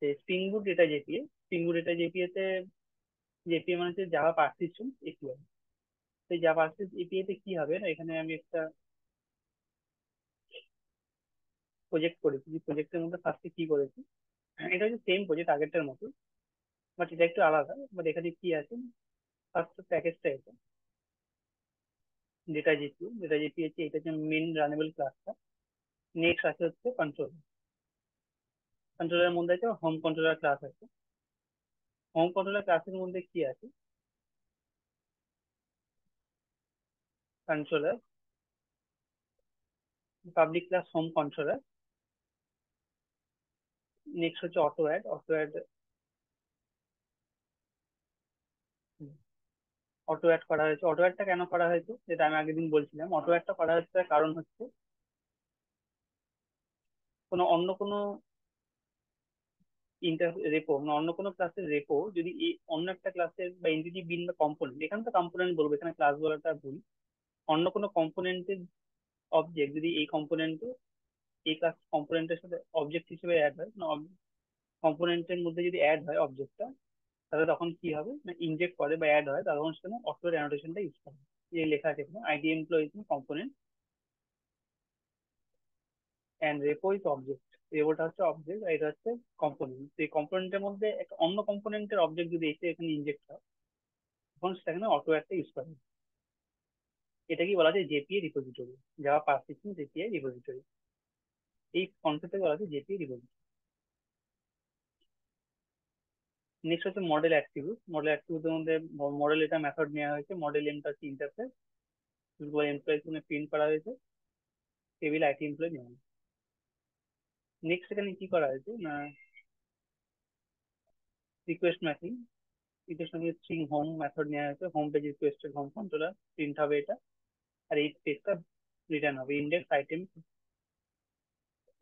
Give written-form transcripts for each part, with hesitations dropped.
যে স্প্রিং বুট data জেপিএ। Spring বুট data জেপিএ তে জেপিএ মানে হচ্ছে জাভা পারসিস্টেন্স এপিআই। তো জাভা পারসিস্টেন্স এপিআই তে কি হবে না, এখানে আমি একটা প্রজেক্ট করেছি। যে প্রজেক্টের মধ্যে ফার্স্টে কি করেছি, এটা হচ্ছে সেম প্রজেক্ট আগেরটার মতো, বাট এটা একটু আলাদা। বাট এখানে কি আছে, ফার্স্ট প্যাকেজটা এটা ডেটা জিপিএ। ডেটা জিপিএ হচ্ছে এটা হচ্ছে মেন রানেবল ক্লাসটা। নেক্সট আছে হচ্ছে কন্ট্রোল। কন্ট্রোলারের মধ্যে আছে হোম কন্ট্রোলার ক্লাস আছে। হোম কন্ট্রোলার ক্লাসের মধ্যে কি আছে, controller, public class home controller. Next হচ্ছে অটো অ্যাড। অটো অ্যাড করা হয়েছে। অটো অ্যাডটা কেন করা হয়েছে, যেটা আমি আগের দিন বলছিলাম, অটো অ্যাডটা করা হচ্ছে তার কারণ হচ্ছে অন্য কোনো ইন্টার রেপো, মানে অন্য কোনো ক্লাসের রেপো যদি এই অন্য একটা ক্লাসের বা এন্টিটি বিন বা কম্পোনেন্ট, এখানে তো কম্পোনেন্ট বলবো, এখানে ক্লাস বলাটা ভুল, অন্য কোনো কম্পোনেন্টের অবজেক্ট যদি এই কম্পোনেন্টে, এই ক্লাস কম্পোনেন্টের সাথে অবজেক্ট হিসেবে অ্যাড হয়, কম্পোনেন্টের মধ্যে যদি অ্যাড হয় অবজেক্টটা, তাহলে তখন কি হবে না, ইনজেক্ট করে বা অ্যাড হয়, তখন সেখানে অটো অ্যানোটেশনটা ইউজ করে। এই লেখা আছে এখানে, ID employee component and repo is object. রেপোটা হচ্ছে অবজেক্ট আর এটা হচ্ছে কম্পোনেন্ট। এই কম্পোনেন্টের মধ্যে একটা অন্য কম্পোনেন্টের অবজেক্ট যদি এসে এখানে ইনজেক্ট হয়, তখন সেখানে অটো একটা ইউজ করে। এটাকেই বলা যায় জেপিএ রিপোজিটরি, জাভা পারসিস্টেন্স জেপিএ রিপোজিটরি। এই কনসেপ্টটাকে বলা হয় জেপিএ রিপোজিটরি। নেক্সট হচ্ছে মডেল অ্যাট্রিবিউট। মডেল অ্যাট্রিবিউটের মধ্যে মডেল এটা মেথড নেওয়া হয়েছে। মডেল এমটা হচ্ছে ইন্টারফেস, এমপ্লয়ি প্রিন্ট করা হয়েছে, টেবিল আইটি এমপ্লয়ি নেওয়া। নেক্সট এখানে কি করা হয়েছে না, request mapping. Request mapping string home method নেওয়া হয়েছে। Home page requested home controller print হবে এটা, আর এই পেজটা রিটার্ন হবে ইন্ডেক্স আইটেম।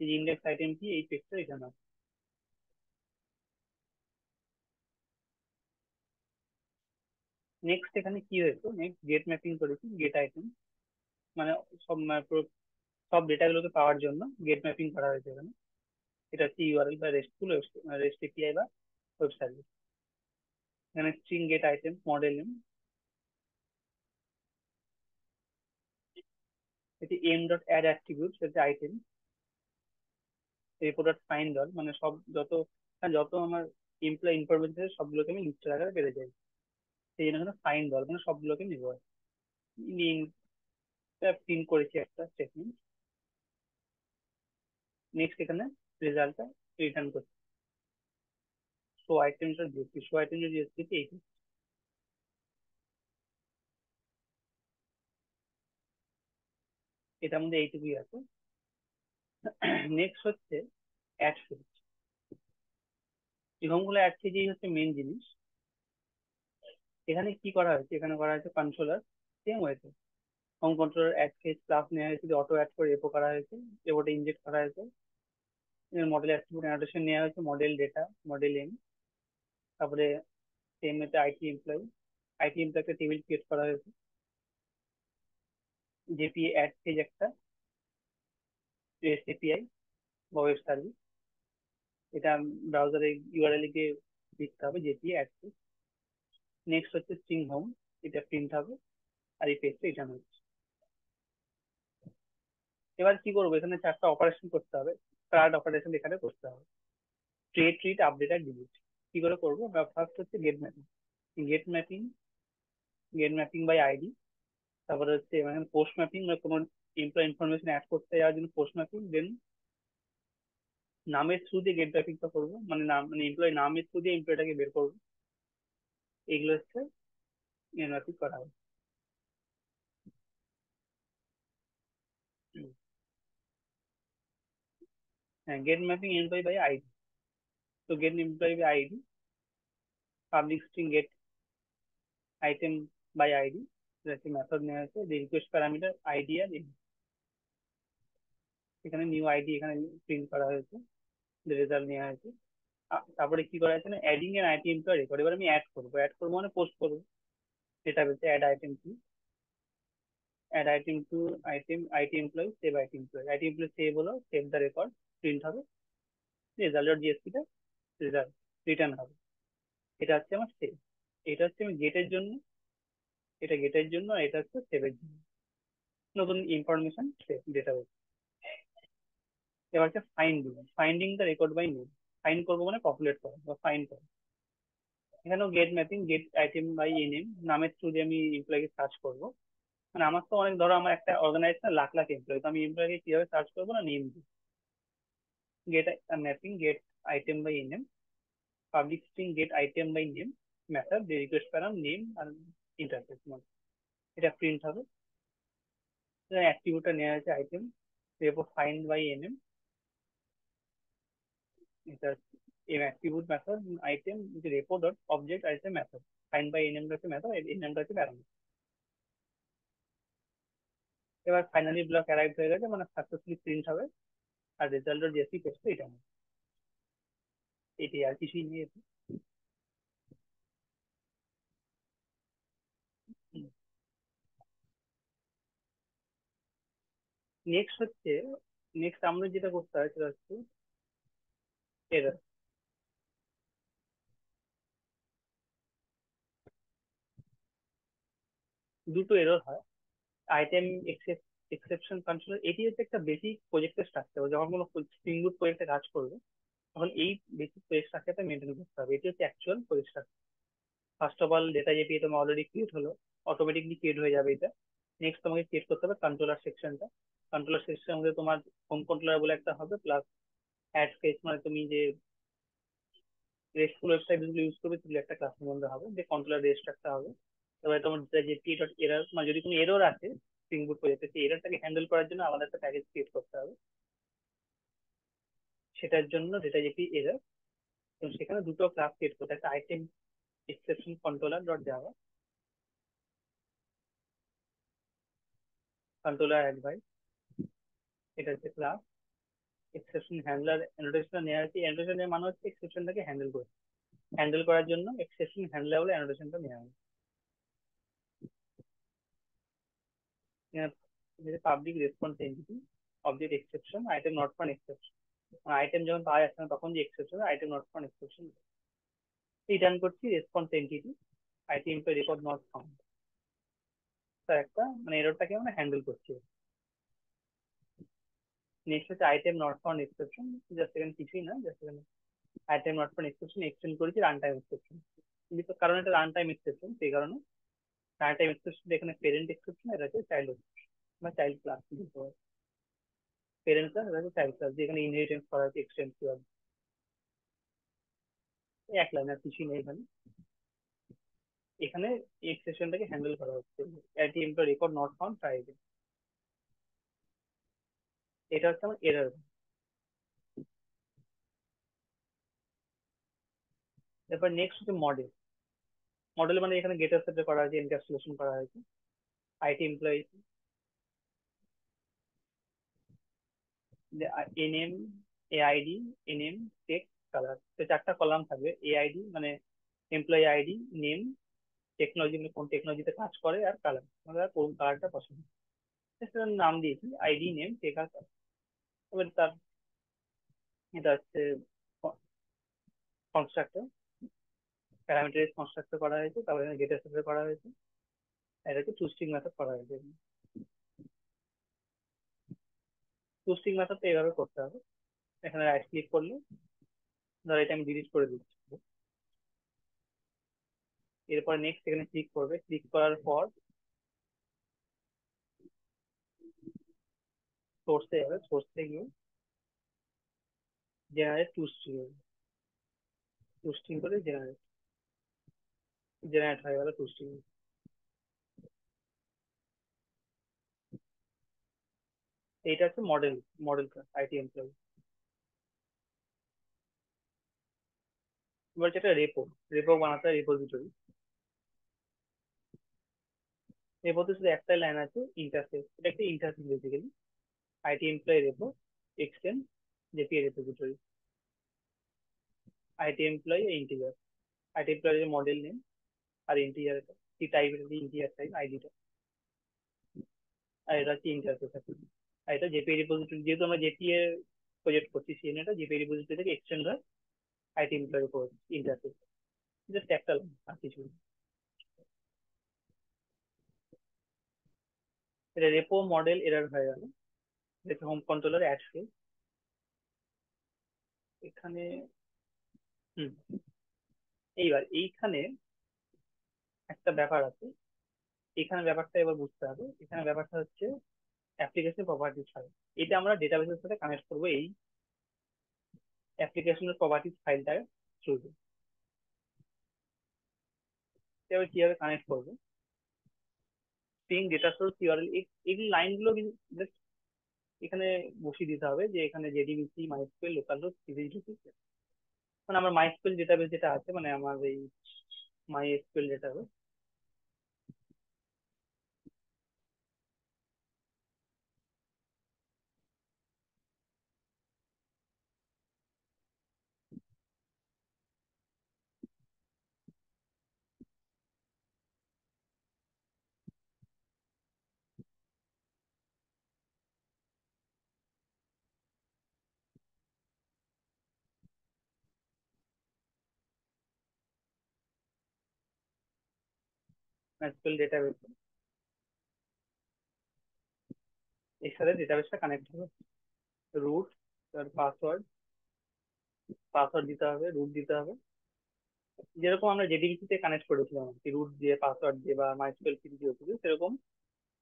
এই ইন্ডেক্স আইটেম কি, এই পেজটা রিটার্ন হবে। নেক্সট এখানে কি হয়েছে, নেক্সট গেট ম্যাপিং করেছি গেট আইটেম, মানে সব সব ডেটাগুলোকে পাওয়ার জন্য গেট ম্যাপিং করা হয়েছে এখানে। এটা হচ্ছে ইউআরএল বা রেস্টফুল রেস্ট এপিআই বা ওয়েব সার্ভিস। এখানে string get item model name, এটি এম ডট অ্যাড অ্যাট্রিবিউট হচ্ছে item, report dot find all, মানে সব যত যত আমার এমপ্লয় ইনফরমেশন আছে সবগুলোকে আমি লিস্টের আকারে পেতে চাই, সেই জন্য এখানে ফাইন্ড অল মানে সবগুলোকে নিব। প্রিন্ট করেছি একটা স্টেটমেন্ট। নেক্সট এখানে রেজাল্টটা রিটার্ন করছি। শো আইটেমটা দিয়েছি, শো আইটেমটা দিয়েছি এইটা। এটার মধ্যে এইটুকুই আছে। নেক্সট হচ্ছে অ্যাড ফিল্ড। এই হোমগুলো অ্যাড ফিল্ডই হচ্ছে মেন জিনিস। এখানে কি করা হয়েছে, এখানে করা হয়েছে কন্ট্রোলার, সেম হয়েছে। Home controller add phase class নেওয়া হয়েছে, অটো অ্যাড করে রেপো করা হয়েছে, রেপোটা ইনজেক্ট করা হয়েছে। মডেল অ্যাট্রিবিউট অ্যানোটেশন নেওয়া হয়েছে, মডেল ডেটা, মডেল এম। তারপরে সেম হচ্ছে আইটি এমপ্লয়ি, আইটি এমপ্লয়ি একটা টেবিল ক্রিয়েট করা হয়েছে। জেপি অ্যাড পেজ একটা রেস্ট এপিআই বা ওয়েব সার্ভিস, এটা ব্রাউজারে ইউআরএল এ গিয়ে লিখতে হবে জেপি অ্যাড পেজ। নেক্সট হচ্ছে স্ট্রিং হোম, এটা প্রিন্ট হবে, আর এই পেজটা রিটার্ন হচ্ছে। এবার কি করবো, এখানে চারটা অপারেশন করতে হবে। কার্ড অপারেশন এখানে করতে হবে, ক্রিয়েট, রিড, আপডেট আর ডিলিট। কি করে করবো, ফার্স্ট হচ্ছে get mapping. Get mapping, get mapping by ID. তারপরে হচ্ছে এখানে পোস্ট ম্যাপিং, মানে কোনো এমপ্লয় ইনফরমেশন অ্যাড করতে যাওয়ার জন্য পোস্ট ম্যাপিং। দেন নামের থ্রু দিয়ে গেট ম্যাপিংটা করবো, মানে নাম, মানে এমপ্লয় নামের থ্রু দিয়ে এমপ্লয়টাকে বের করবো। এগুলো হচ্ছে গেট ম্যাপিং করা হবে। হ্যাঁ, get mapping employee by ID. তো get employee by ID, public string get item by ID, একটি মেথড নেওয়া হয়েছে। যে রিকোয়েস্ট প্যারামিটার আইডি আর ID। এখানে নিউ আইডি এখানে প্রিন্ট করা হয়েছে, রেজাল্ট নেওয়া হয়েছে। তারপরে কি করা হয়েছে না, adding an IT employ record. এবার আমি অ্যাড করবো মানে পোস্ট করবো। এটা হচ্ছে add item to, add item to item IT employ, save IT employ. IT employ save হলো, সেভ দ্য রেকর্ড প্রিন্ট হবে রেজাল্ট ডট জেএসপি টা। রেজাল্ট রিটার্ন হবে। এটা হচ্ছে আমার সেভ। এটা হচ্ছে আমি গেটের জন্য, এটা গেটের জন্য, আর এটা হচ্ছে সেভের জন্য, নতুন ইনফরমেশন সেভ ডেটাবেস। এবার হচ্ছে finding, finding the record by name. Find করবো মানে পপুলেট করা বা ফাইন্ড করা। এখানেও get mapping, get item by name, নামের থ্রু দিয়ে আমি এমপ্লয়কে সার্চ করবো। মানে আমার তো অনেক, ধরো আমার একটা অর্গানাইজেশন লাখ লাখ এমপ্লয়ি, তো আমি এমপ্লয়কে কিভাবে সার্চ করবো না, নেম দিয়ে। Get mapping, get item by name, public string get item by name method, request param name আর ইন্টারফেস মানে, এটা প্রিন্ট হবে। অ্যাট্রিবিউটটা নেওয়া হয়েছে আইটেম, এরপর ফাইন্ড বাই এনএম, এটা M attribute method item repo dot object আছে মেথড, ফাইন্ড বাই এনএম হচ্ছে মেথড, এনএমটা হচ্ছে প্যারামিটার। এবার ফাইনালি ব্লক অ্যারাইভ হয়ে গেছে, মানে সাকসেসফুলি প্রিন্ট হবে, আর রেজাল্টের জেসি পেজটা এটা হবে। এটি আর কিছুই নেই এতে। নেক্সট হচ্ছে, নেক্সট আমরা যেটা করতে হয় সেটা হচ্ছে এরর। দুটো এরর হয়। আইটেম এক্সেপশন কন্ট্রোলার, এটি হচ্ছে একটা বেসিক প্রজেক্টের স্ট্রাকচার। যখন কোনো স্প্রিং বুট প্রজেক্টে কাজ করবে, তখন এই বেসিক প্রজেক্ট স্ট্রাকচারটা মেনটেন করতে হবে। এটি হচ্ছে actual project structure. First of all data যেটি তোমার অলরেডি ক্রিয়েট হলো, অটোমেটিকলি ক্রিয়েট হয়ে যাবে এটা। নেক্সট তোমাকে ক্রিয়েট করতে হবে কন্ট্রোলার সেকশনটা। কন্ট্রোলার সেকশনের মধ্যে তোমার হোম কন্ট্রোলার বলে একটা হবে, প্লাস অ্যাড ফেস, মানে তুমি যে রেস্টফুল ওয়েবসাইট গুলো ইউজ করবে সেগুলো একটা ক্লাসের মধ্যে হবে, যে কন্ট্রোলার রেস্ট একটা হবে। এবার তোমার যে পি ডট এরর, মানে যদি কোনো এরর আছে স্প্রিং বুট প্রজেক্টে, সেই এররটাকে হ্যান্ডেল করার জন্য আমাদের একটা প্যাকেজ ক্রিয়েট করতে হবে। সেটার জন্য ডেটা যেপি এরর, এবং সেখানে দুটো ক্লাস ক্রিয়েট করতে, একটা item exception controller dot Java, controller advice, এটা হচ্ছে ক্লাস। এক্সেপশন হ্যান্ডলার অ্যানোটেশন নেওয়া হয়েছে, অ্যানোটেশন এর মানে হচ্ছে এক্সেপশনটাকে হ্যান্ডেল করে, হ্যান্ডেল করার জন্য এক্সেপশন হ্যান্ডলার বলে অ্যানোটেশনটা নেওয়া হয়েছে। Public response entity, object exception, item not found exception, item যখন পাওয়া যাচ্ছে না তখন যে exception, item not found exception. Return করছি response entity, item to record not found, তার একটা মানে এররটাকে আমরা হ্যান্ডেল করছি। নেক্সট হচ্ছে item not found exception, just এখানে কিছুই না, জাস্ট এখানে item not found exception extend করেছি রান টাইম এক্সেপশন, কিন্তু কারণ এটা রান টাইম এক্সেপশন সেই কারণে রান টাইম এক্সেপশন এখানে পেরেন্ট এক্সেপশন, এটা হচ্ছে চাইল্ড বা চাইল্ড ক্লাস দিতে হবে। পেরেন্ট ক্লাস, এটা হচ্ছে চাইল্ড ক্লাস, যেখানে ইনহেরিটেন্স করা হচ্ছে এক্সটেন্ড কিভাবে, এক লাইন আর কিছুই নেই এখানে। এখানে এক্সেপশনটাকে হ্যান্ডেল করা হচ্ছে, item to record not found private, এটা হচ্ছে আমার এরর। তারপর নেক্সট হচ্ছে মডেল। মডেল মানে এখানে গেটার সাথে করা হয়েছে, এনক্যাপসুলেশন করা হয়েছে। IT employee, NM, AID, NM, text, colour, তো চারটা কলাম থাকবে। এআইডি মানে এমপ্লয়ি আইডি, নেম, টেকনোলজি মানে কোন টেকনোলজিতে কাজ করে, আর কালার মানে তার কোন কালারটা পছন্দ, সেটার নাম দিয়েছি আইডি, নেম, টেক আর কালার। এবার তার, এটা হচ্ছে কনস্ট্রাক্টর, প্যারামিটারাইজ কনস্ট্রাক্টর করা হয়েছে, তারপরে গেটের সাথে করা হয়েছে, আর এটা হচ্ছে টুস্ট্রিং মেথড করা হয়েছে। টুস্ট্রিং মেথডটা এইভাবে করতে হবে। এখানে রাইট ক্লিক করলে, ধর এটা আমি ডিলিট করে দিচ্ছি, এরপর নেক্সট এখানে ক্লিক করবে, ক্লিক করার পর সোর্সে যাবে, সোর্সে গিয়ে জেনারেট টুস্ট্রিং, টুস্ট্রিং করে জেনারেট, জেনারেট হয়ে গেল টুস্ট্রিং। এইটা হচ্ছে model, model class IT employee. এবার যেটা রেপো, রেপো বানাতে হয় রিপোজিটরি। রেপোতে শুধু একটাই লাইন আছে, ইন্টারফেস, এটা একটা interface basically. IT employee repo extend JP repository, IT employee integer, IT employee model name, আর ইন্টিজার এটা কি টাইপ, এটা ইন্টিজার টাইপ আইডিটা, আর এটা হচ্ছে ইন্টারফেস আছে। আর এটা জেপি রিপোজিটরি, যেহেতু আমরা জেপি এ প্রজেক্ট করছি, সেই এটা জেপি রিপোজিটরি থেকে এক্সটেন্ড হয় আইটি এমপ্লয়ের উপর ইন্টারফেস, জাস্ট একটা line, আর কিছু না। এটা রেপো মডেল এরর হয়ে গেল, যেটা হোম কন্ট্রোলার অ্যাড ফিল্ড এখানে। হুম, এইবার এইখানে একটা ব্যাপার আছে, এখানে ব্যাপারটা এবার বুঝতে হবে। এখানে ব্যাপারটা হচ্ছে অ্যাপ্লিকেশন প্রপার্টিজ ফাইল। এটা আমরা ডেটাবেসের সাথে কানেক্ট করবো এই অ্যাপ্লিকেশনের প্রপার্টিজ ফাইলটার থ্রুতে। এবার কিভাবে কানেক্ট করবো, স্ট্রিং ডেটা সোর্স ইউআরএল, এই লাইনগুলো জাস্ট এখানে বসিয়ে দিতে হবে যে এখানে JDBC MySQL local host series, মানে আমার মাইস্কুয়েল ডেটাবেস যেটা আছে, মানে আমার এই মাই এসকিউএল ডেটাবেস। মাইস্কুয়েল ডেটাবেস এর সাথে ডেটাবেসটা কানেক্ট হবে। রুট, তার পাসওয়ার্ড, পাসওয়ার্ড দিতে হবে, রুট দিতে হবে, যেরকম আমরা জেডিবিসি তে কানেক্ট করেছিলাম আর কি, রুট দিয়ে পাসওয়ার্ড দিয়ে বা মাইস্কুয়েল কি দিয়ে হয়েছিল সেরকম।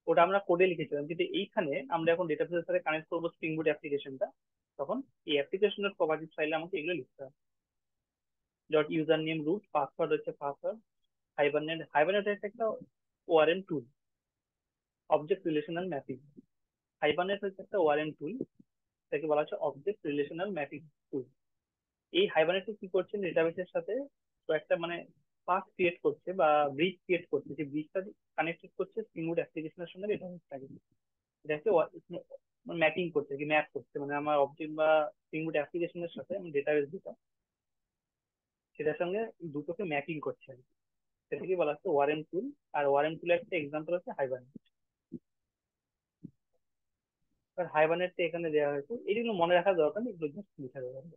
ওটা আমরা কোডে লিখেছিলাম, কিন্তু এইখানে আমরা এখন ডেটাবেসের সাথে কানেক্ট করবো স্প্রিং বুট অ্যাপ্লিকেশনটা। তখন এই অ্যাপ্লিকেশনের প্রপার্টিজ ফাইলে আমাকে এগুলো লিখতে হবে। Dot user name root, password হচ্ছে পাসওয়ার্ড, হাইবারনেট, হাইবারনেট হচ্ছে একটা ORM tool, object relational mapping. Hibernate হচ্ছে একটা ওআরএম টুল, এটাকে বলা হচ্ছে অবজেক্ট রিলেশনাল ম্যাপিং টুল। এই হাইবারনেটে কি করছে, ডেটাবেসের সাথে তো একটা মানে পাথ ক্রিয়েট করছে বা ব্রিজ ক্রিয়েট করছে, যে ব্রিজটা কানেক্টেড করছে স্প্রিং বুট অ্যাপ্লিকেশনের সঙ্গে ডেটাবেসটাকে। এটাকে ম্যাপিং করছে, কি ম্যাপ করছে, মানে আমার অবজেক্ট বা স্প্রিং বুট অ্যাপ্লিকেশনের সাথে আমি ডেটাবেস যেটা, সেটার সঙ্গে দুটোকে ম্যাপিং করছে আর কি। সেটাকে বলা হচ্ছে ওয়ারেন টুল। আর ওয়ারেন টুলের একটা এক্সাম্পল হচ্ছে হাইবারনেট। আর হাইবারনেটটা এখানে দেওয়া হয়েছে, এগুলো মনে রাখার দরকার নেই, এগুলো জাস্ট লিখে দেওয়া হবে।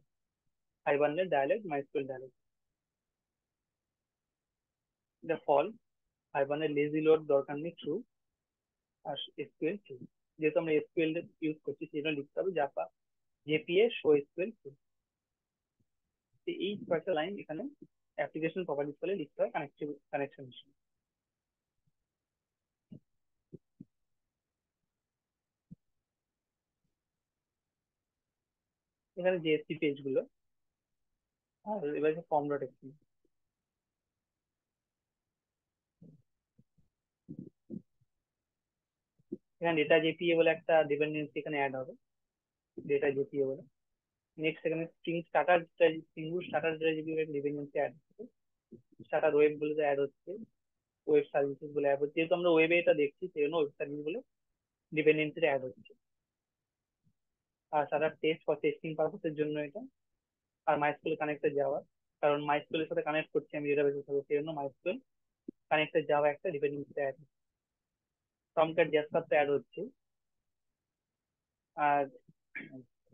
হাইবারনেট ডায়ালেক্ট মাইস্কুয়েল ডায়ালেক্ট, এটা ফল। হাইবারনেট লেজি লোড দরকার নেই, ট্রু। আর এসকিউএল ট্রু, যেহেতু আমরা এসকিউএল ইউজ করছি সেটা লিখতে হবে জাভা জেপিএ শো এসকিউএল ট্রু। এই কয়েকটা লাইন এখানে অ্যাপ্লিকেশন প্রপার্টিজ বলে লিখতে হয় কানেকশন। এখানে জেএসপি পেজ গুলো, আর এবার ফর্ম ডট এক্সএমএল। এখানে ডেটা জেপিএ বলে একটা ডিপেন্ডেন্সি এখানে অ্যাড হবে, ডেটা জেপিএ বলে। নেক্সট এখানে স্ট্রিং স্টার্টার, স্প্রিং বুট স্টার্টার ডিপেন্ডেন্সি অ্যাড হচ্ছে, স্টার্টার ওয়েব বলে অ্যাড হচ্ছে, ওয়েব সার্ভিসেস বলে অ্যাড হচ্ছে, যেহেতু আমরা ওয়েবে এটা দেখছি সেই জন্য ওয়েব সার্ভিস বলে ডিপেন্ডেন্সি অ্যাড হচ্ছে। আর স্টার্টার টেস্ট ফর টেস্টিং পারপোসের জন্য এটা। আর মাইস্কুয়েল কানেক্টর যাওয়া, কারণ মাইস্কুয়েলের সাথে কানেক্ট করছি আমি ডেটাবেসের সাথে, সেই জন্য মাইস্কুয়েল কানেক্টর যাওয়া একটা ডিপেন্ডেন্সি অ্যাড হচ্ছে। টমক্যাট জ্যাসপার তো অ্যাড হচ্ছে। আর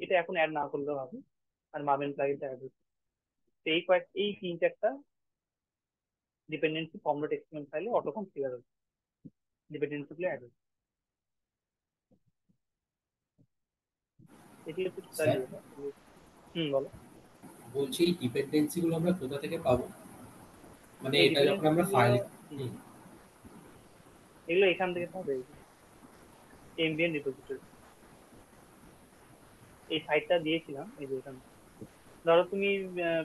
এটা এখন অ্যাড না করলেও হবে। আর মার্বেল প্লাগইনটা অ্যাড হচ্ছে। তো এই তিন চারটা ডিপেন্ডেন্সি ফর্ম ডট এক্সএমএল ফাইলে অটো কনফিগার হচ্ছে, ডিপেন্ডেন্সি গুলো অ্যাড হচ্ছে। এটি হচ্ছে টোটালি স্যার, এটা। হুম, বলো। বলছি এই ডিপেন্ডেন্সি গুলো আমরা কোথা থেকে পাবো? মানে এই এটা যখন ডিপেন্ডেন্সি আমরা গুলো, ফাইল। হুম, এগুলো এখান থেকে পাবে, এমবিএন রিপোজিটরি। এই সাইটটা দিয়েছিলাম, এই যে এখানে। ধরো তুমি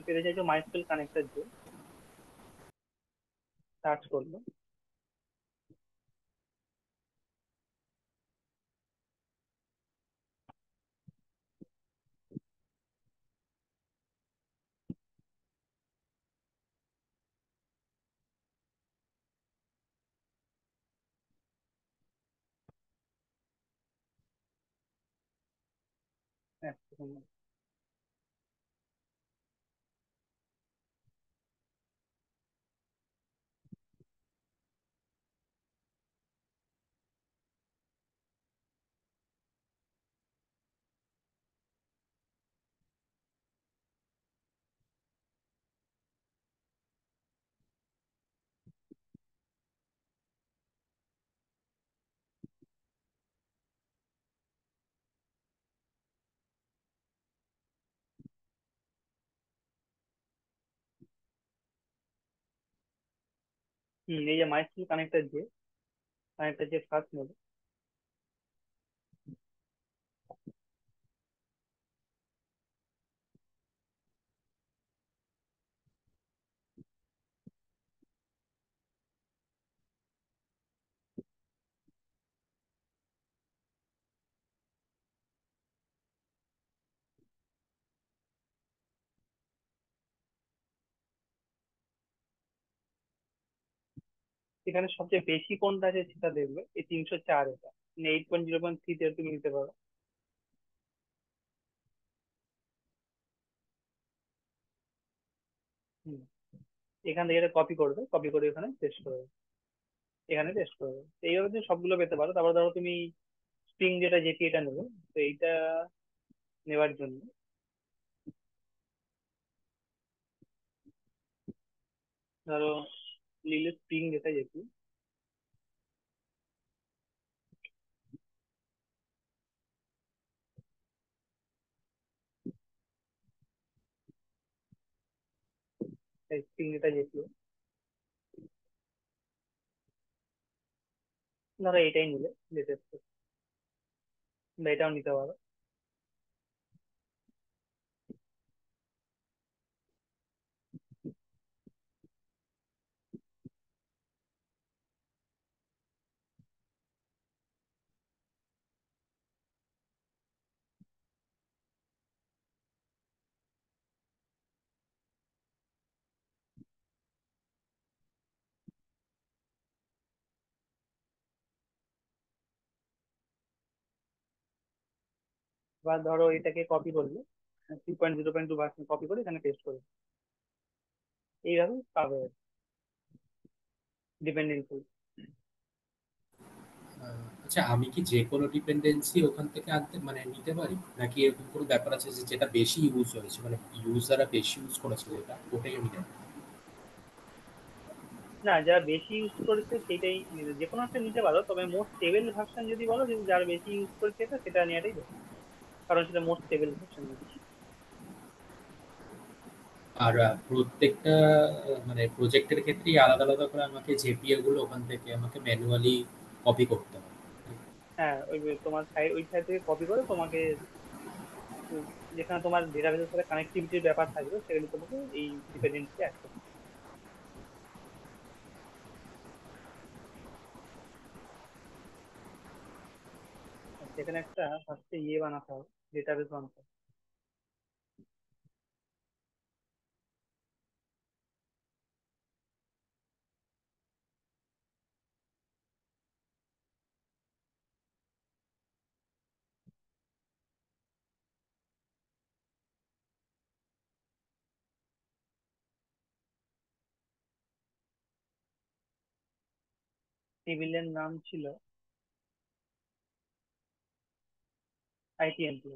পেতে চাইছো মাইস্কুয়েল কানেক্টর দিয়ে, সার্চ করলো। এক second। এই যে মাইস্কুল কানেক্টর যে ফার্স্ট নেবে। এখানে সবচেয়ে বেশি কোনটা আছে সেটা দেখবে, এই 304, এটা 8.0.3 তুমি নিতে পারো। হুম, এখান থেকে এটা কপি করবে, কপি করে এখানে পেস্ট করবে, এখানে পেস্ট করবে। তো এইভাবে তুমি সবগুলো পেতে পারো। তারপর ধরো তুমি স্প্রিং যেটা যেটি এটা নেবে, তো এইটা নেওয়ার জন্য ধরো নিলে স্প্রিং যেটা যেটি, স্প্রিং যেটা যেটি ধরো এটাই নিলে লেটেস্ট, বা এটাও নিতে পারো। বা ধরো এটাকে কপি করলে 3.0.2 ভার্সন কপি করে এখানে পেস্ট করে এইভাবে পাবে ডিপেন্ডেন্সি। আচ্ছা, আমি কি যে কোনো ডিপেন্ডেন্সি ওখান থেকে আনতে মানে নিতে পারি, নাকি এরকম কোনো ব্যাপার আছে যে যেটা বেশি ইউজ হয়েছে, মানে ইউজাররা বেশি ইউজ করেছে যেটা, ওটাই আমি নেব? না, যারা বেশি ইউজ করেছে সেটাই যে কোনো একটা নিতে পারো, তবে মোস্ট স্টেবল ভার্সন যদি বলো, যদি যারা বেশি ইউজ করেছে এটা, সেটা নেওয়াটাই বেশি, কারণ সেটা মোস্ট স্টেবল ভার্সন। আর প্রত্যেকটা মানে প্রজেক্টের ক্ষেত্রেই আলাদা আলাদা করে আমাকে জেপিএ গুলো ওখান থেকে আমাকে ম্যানুয়ালি কপি করতে হবে। হ্যাঁ, ওই যে তোমার সাইড, ওই সাইড থেকে কপি করে তোমাকে উম, যেখানে তোমার ডেটাবেসের সাথে কানেক্টিভিটির ব্যাপার থাকবে, সেখানে তোমাকে এই ডিপেন্ডেন্সি অ্যাড করতে হবে। সেখানে একটা ফার্স্টে বানাতে হবে, ডেটাবেস বানাতে হবে। টেবিলের নাম ছিল আইটিএমপি।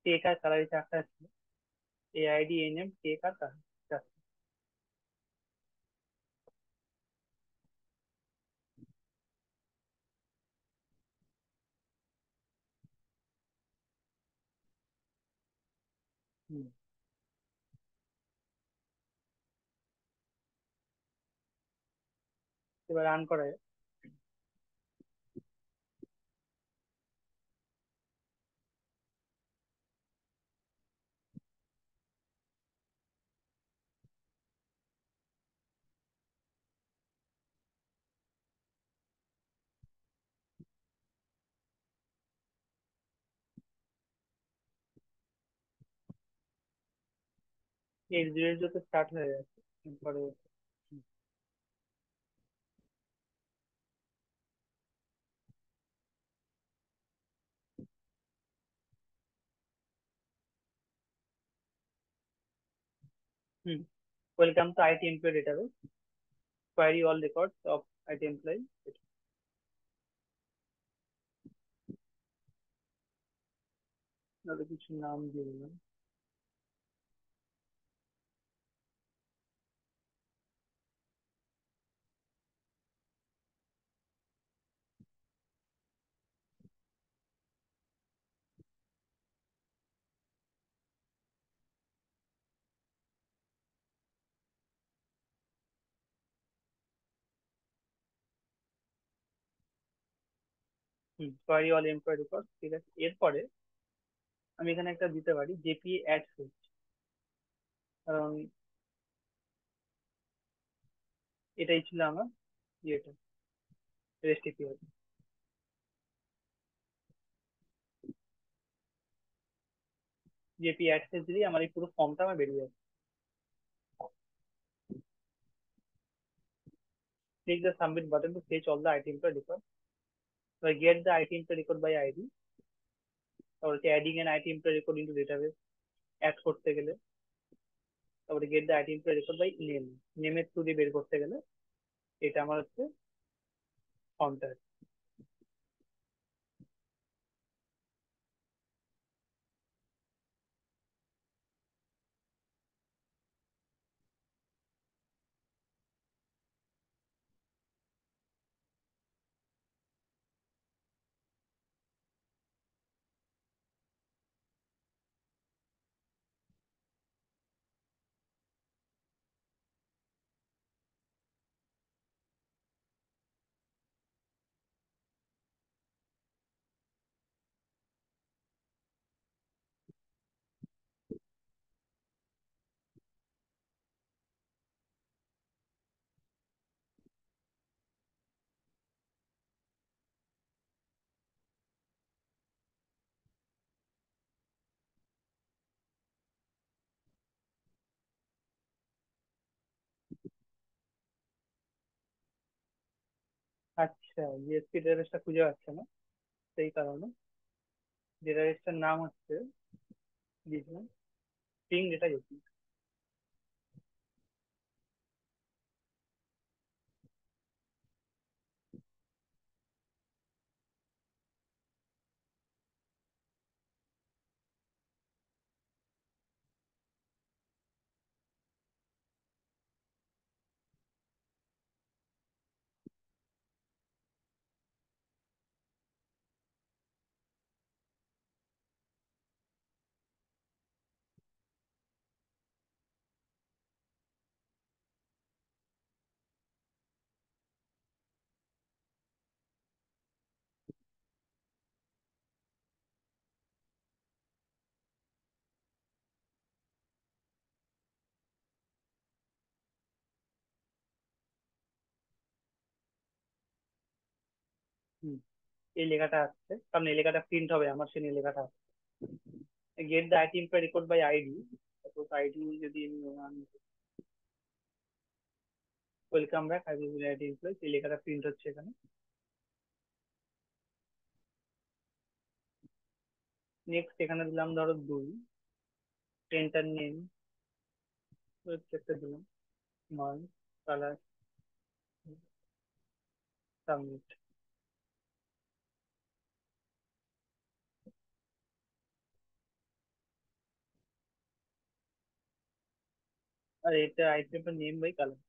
টেক আর কালারি চারটা ছিল, এআইডি, এনএম, টেক আর কালার, চারটে। হুম, এবার রান করা যায়। এইচ0 তো স্টার্ট হয়ে গেছে। এরপরে hmm, welcome to ITMP database, query all records of IT employee. তাহলে কিছু নাম দিয়ে দিলাম। কোয়ারি অল এমপ্লয়ি রেকর্ড, ঠিক আছে। এরপরে আমি এখানে একটা দিতে পারি জেপি অ্যাড সুইচ, কারণ এটাই ছিল আমার ইয়েটা, rest API. JP add switch দিলেই আমার এই পুরো ফর্মটা আমার বেরিয়ে যাবে। Click the submit button to fetch all the item per record. So get the item per record by ID. তারপর হচ্ছে adding an item per record into database, add করতে গেলে। তারপরে get the item per record by name, নেমের through দিয়ে বের করতে গেলে এটা আমার হচ্ছে ফর্মটা। আচ্ছা, জিএসপি ডেটাবেসটা খুঁজে পাচ্ছে না, সেই কারণে ডেটাবেসটার নাম হচ্ছে দিয়েছিলাম স্ট্রিং ডেটা জেপি। হুম, এই লেখাটা আসছে কারণ এই লেখাটা প্রিন্ট হবে আমার, সেই লেখাটা আসছে। Get the item per record by ID, suppose ID যদি welcome back I will ID employee, এই লেখাটা প্রিন্ট হচ্ছে এখানে। নেক্সট এখানে দিলাম ধরো 2, পেন্টার নেম একটা দিলাম, মান্থ, কালার, সাবমিট। আর এটা আইটেম নেম বাই কালার,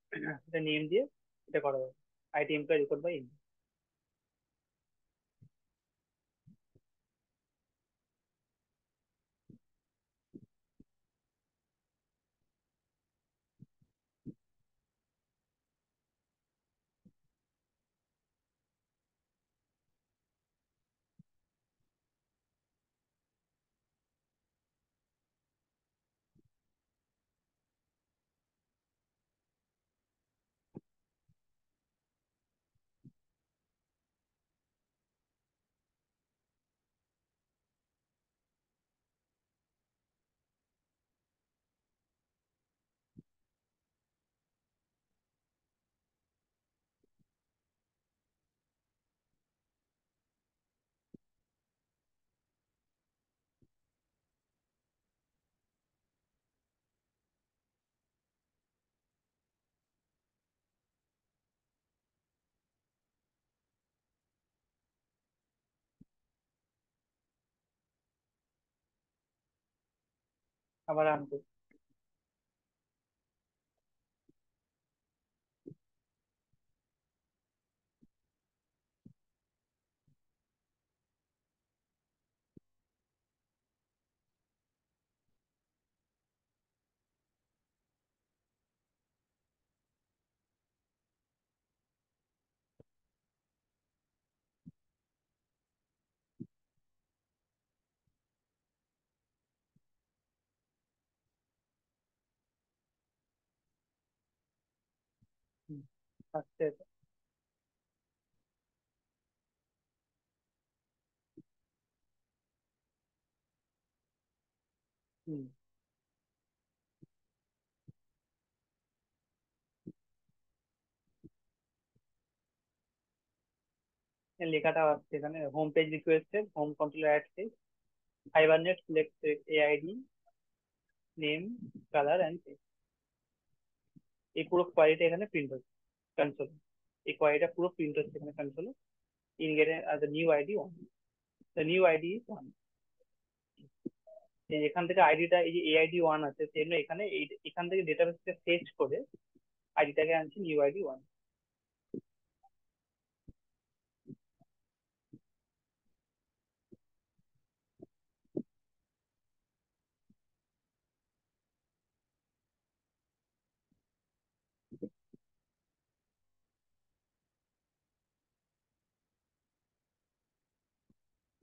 এটা নেম দিয়ে এটা করা যাবে, আইটেম রেকর্ড বাই। আবার আনতে। হুম, আচ্ছা। হুম, এই লেখাটা আসছে এখানে, home page requested, home control add, hibernate select AID, name, colour and, এই পুরো কোয়ারিটা এখানে প্রিন্ট হচ্ছে কনসোল। এই কোয়ারিটা পুরো প্রিন্ট হচ্ছে এখানে কনসোলে। In get the new ID one, the new ID is one. এখান থেকে আইডিটা, এই যে এআইডি ওয়ান আছে সেই জন্য এখানে এখান থেকে ডেটাবেস থেকে ফেচ করে আইডিটাকে আনছি নিউ আইডি ওয়ান।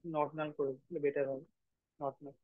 নট নাল করে দিলে বেটার হবে। Not null.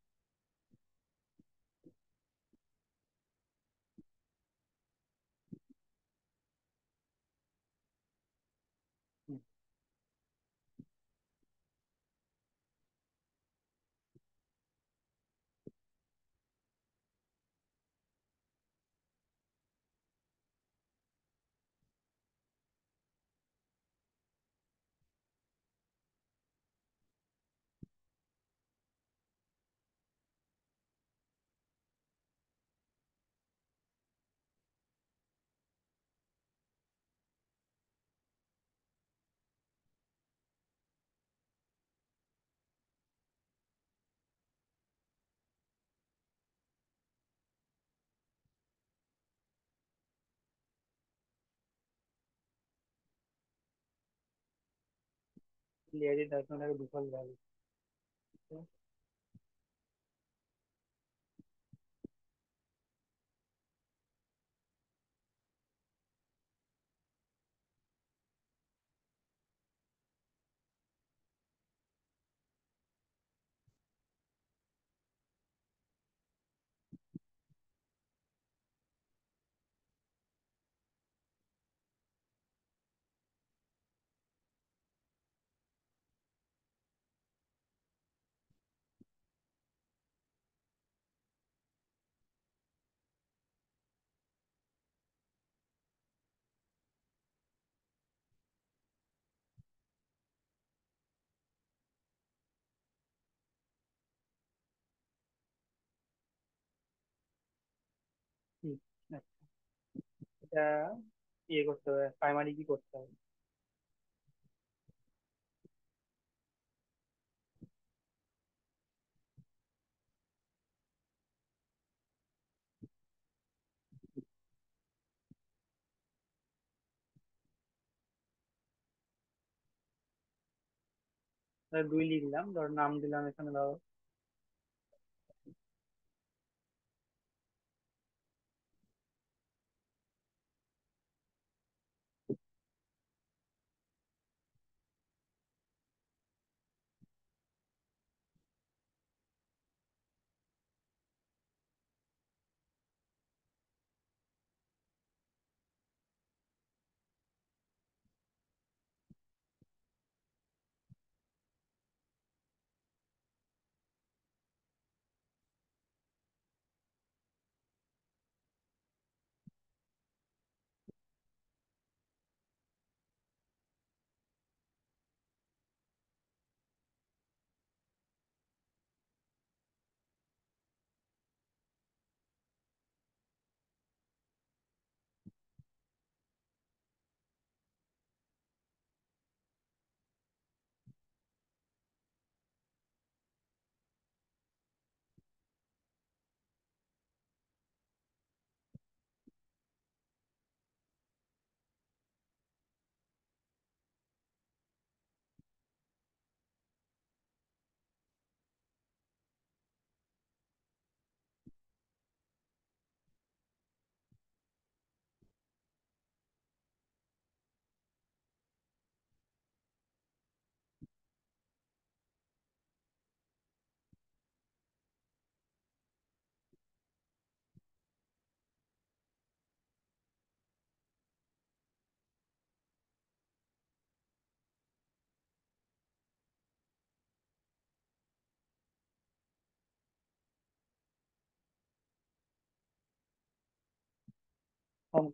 AID does not have default value. আচ্ছা, এটা ইয়ে করতে হবে, প্রাইমারি কি করতে হবে? ধর দুই লিখলাম, ধর নাম দিলাম এখানে ধরো।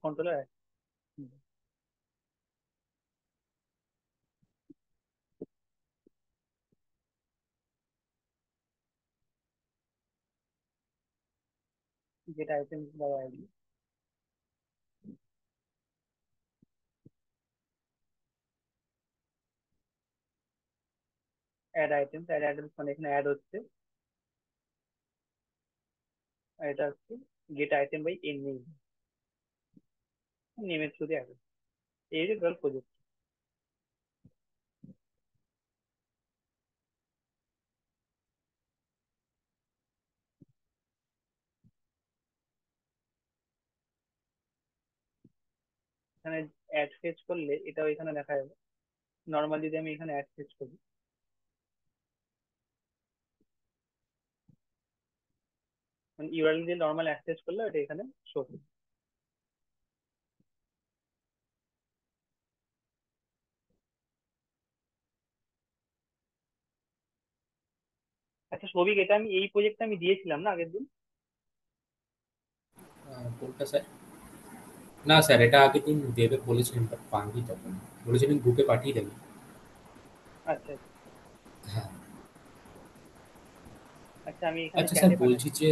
কন্ট্রোলার। যেটা আইটেম বা আইডি। অ্যাড আইটেমস মানে এখানে অ্যাড হচ্ছে। আর এটা হচ্ছে get item by an name, নেমের থ্রুতে অ্যাড হচ্ছে। এই যে টোটাল প্রজেক্ট। এখানে অ্যাড ফেচ করলে এটাও এখানে দেখা যাবে। নর্মাল যদি আমি এখানে অ্যাড ফেচ করি, মানে ইউআরএল দিয়ে নর্মাল অ্যাক্সেস করলে এটা এখানে শো করবে। আচ্ছা সবিক, এটা আমি এই প্রজেক্টটা আমি দিয়েছিলাম না আগের দিন? কোনটা স্যার? না স্যার, এটা আগের দিন দেবে বলেছিলেন, বাট পাননি তখন। বলেছিলেন গ্রুপে পাঠিয়ে দেবেন। আচ্ছা আচ্ছা। হ্যাঁ। আচ্ছা আমি এখানে আচ্ছা স্যার, চ্যাটে বলছি পাঠাচ্ছি। যে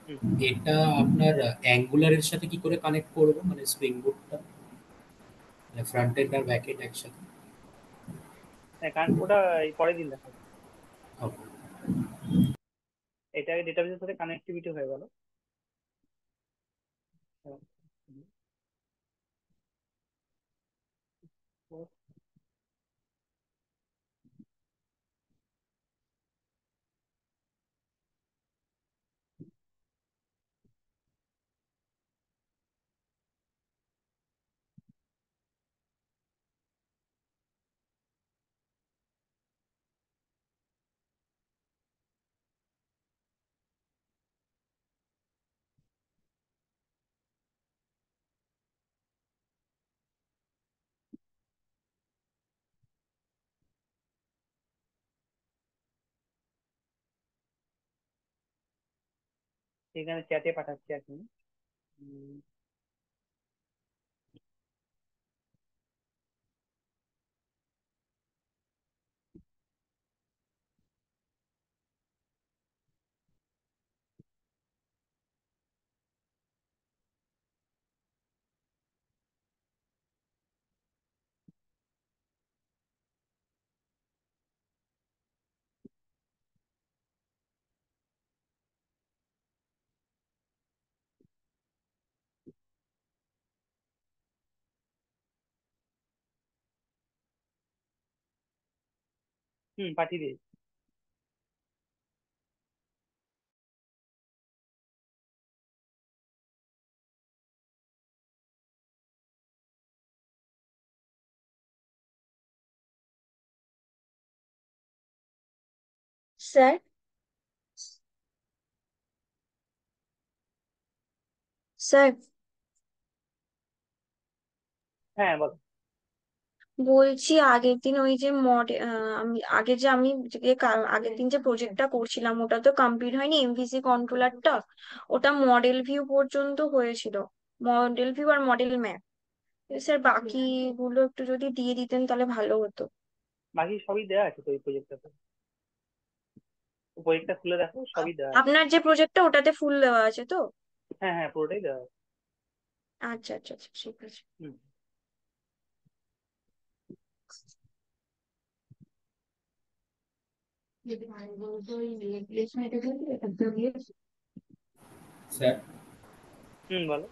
হুম। এটা আপনার অ্যাঙ্গুলারের সাথে কি করে কানেক্ট করবো, মানে স্প্রিং বুটটা, মানে ফ্রন্ট এন্ড আর ব্যাক এন্ড একসাথে? হ্যাঁ, কারণ ওটা এই পরের দিন দেখা যাবে। ওকে। এটা ডেটাবেসের সাথে কানেক্টিভিটি হয়ে গেল। হ্যাঁ। এখানে চ্যাটে পাঠাচ্ছি এখন। হুম। পাঠিয়ে দিয়েছি। স্যার, স্যার হ্যাঁ বল। বলছি আগের দিন ওই যে আমি আগে যে আমি আগের দিন যে প্রজেক্টটা করছিলাম ওটা তো কমপ্লিট হয়নি, এমভিসি কন্ট্রোলারটা। ওটা মডেল ভিউ পর্যন্ত হয়েছিল, মডেল ভিউ আর মডেল ম্যাপ। স্যার বাকিগুলো একটু যদি দিয়ে দিতেন তাহলে ভালো হতো। বাকি সবই দেওয়া আছে তো এই প্রজেক্টটাতে। প্রজেক্টটা খুলে দেখো, সবই দেওয়া আছে। আপনার যে প্রজেক্টটা ওটাতে ফুল দেওয়া আছে তো? হ্যাঁ হ্যাঁ, পুরোটাই দেওয়া আছে। আচ্ছা আচ্ছা আচ্ছা, ঠিক আছে। হুম। স্যার, বলো।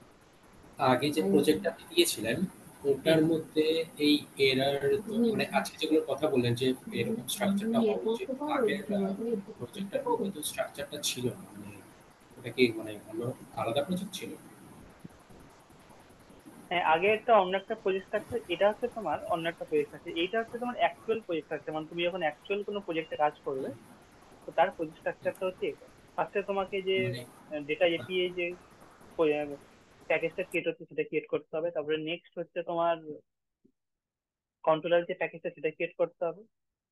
আগে যে প্রজেক্টটা আপনি দিয়েছিলেন হুম ওটার মধ্যে এই এরার, তো মানে আজকে যেগুলো কথা বললেন যে এরকম স্ট্রাকচারটা হওয়া উচিত, আগের প্রজেক্টটার মধ্যে তো স্ট্রাকচারটা ছিল না, মানে ওটা কি মানে অন্য আলাদা প্রজেক্ট ছিল? হ্যাঁ, আগে একটা অন্য একটা প্রজেক্ট আছে, এটা হচ্ছে তোমার অন্য একটা প্রজেক্ট আছে, এইটা হচ্ছে তোমার অ্যাকচুয়াল প্রজেক্ট আছে। মানে তুমি যখন অ্যাকচুয়াল কোনো প্রজেক্টে কাজ করবে, তো তার প্রজেক্ট স্ট্রাকচারটা হচ্ছে এটা। ফার্স্টে তোমাকে যে মানে ডেটা এপিআই যে প্যাকেজটা ক্রিয়েট হচ্ছে সেটা ক্রিয়েট করতে হবে। তারপরে নেক্সট হচ্ছে তোমার কন্ট্রোলার যে প্যাকেজটা সেটা ক্রিয়েট করতে হবে।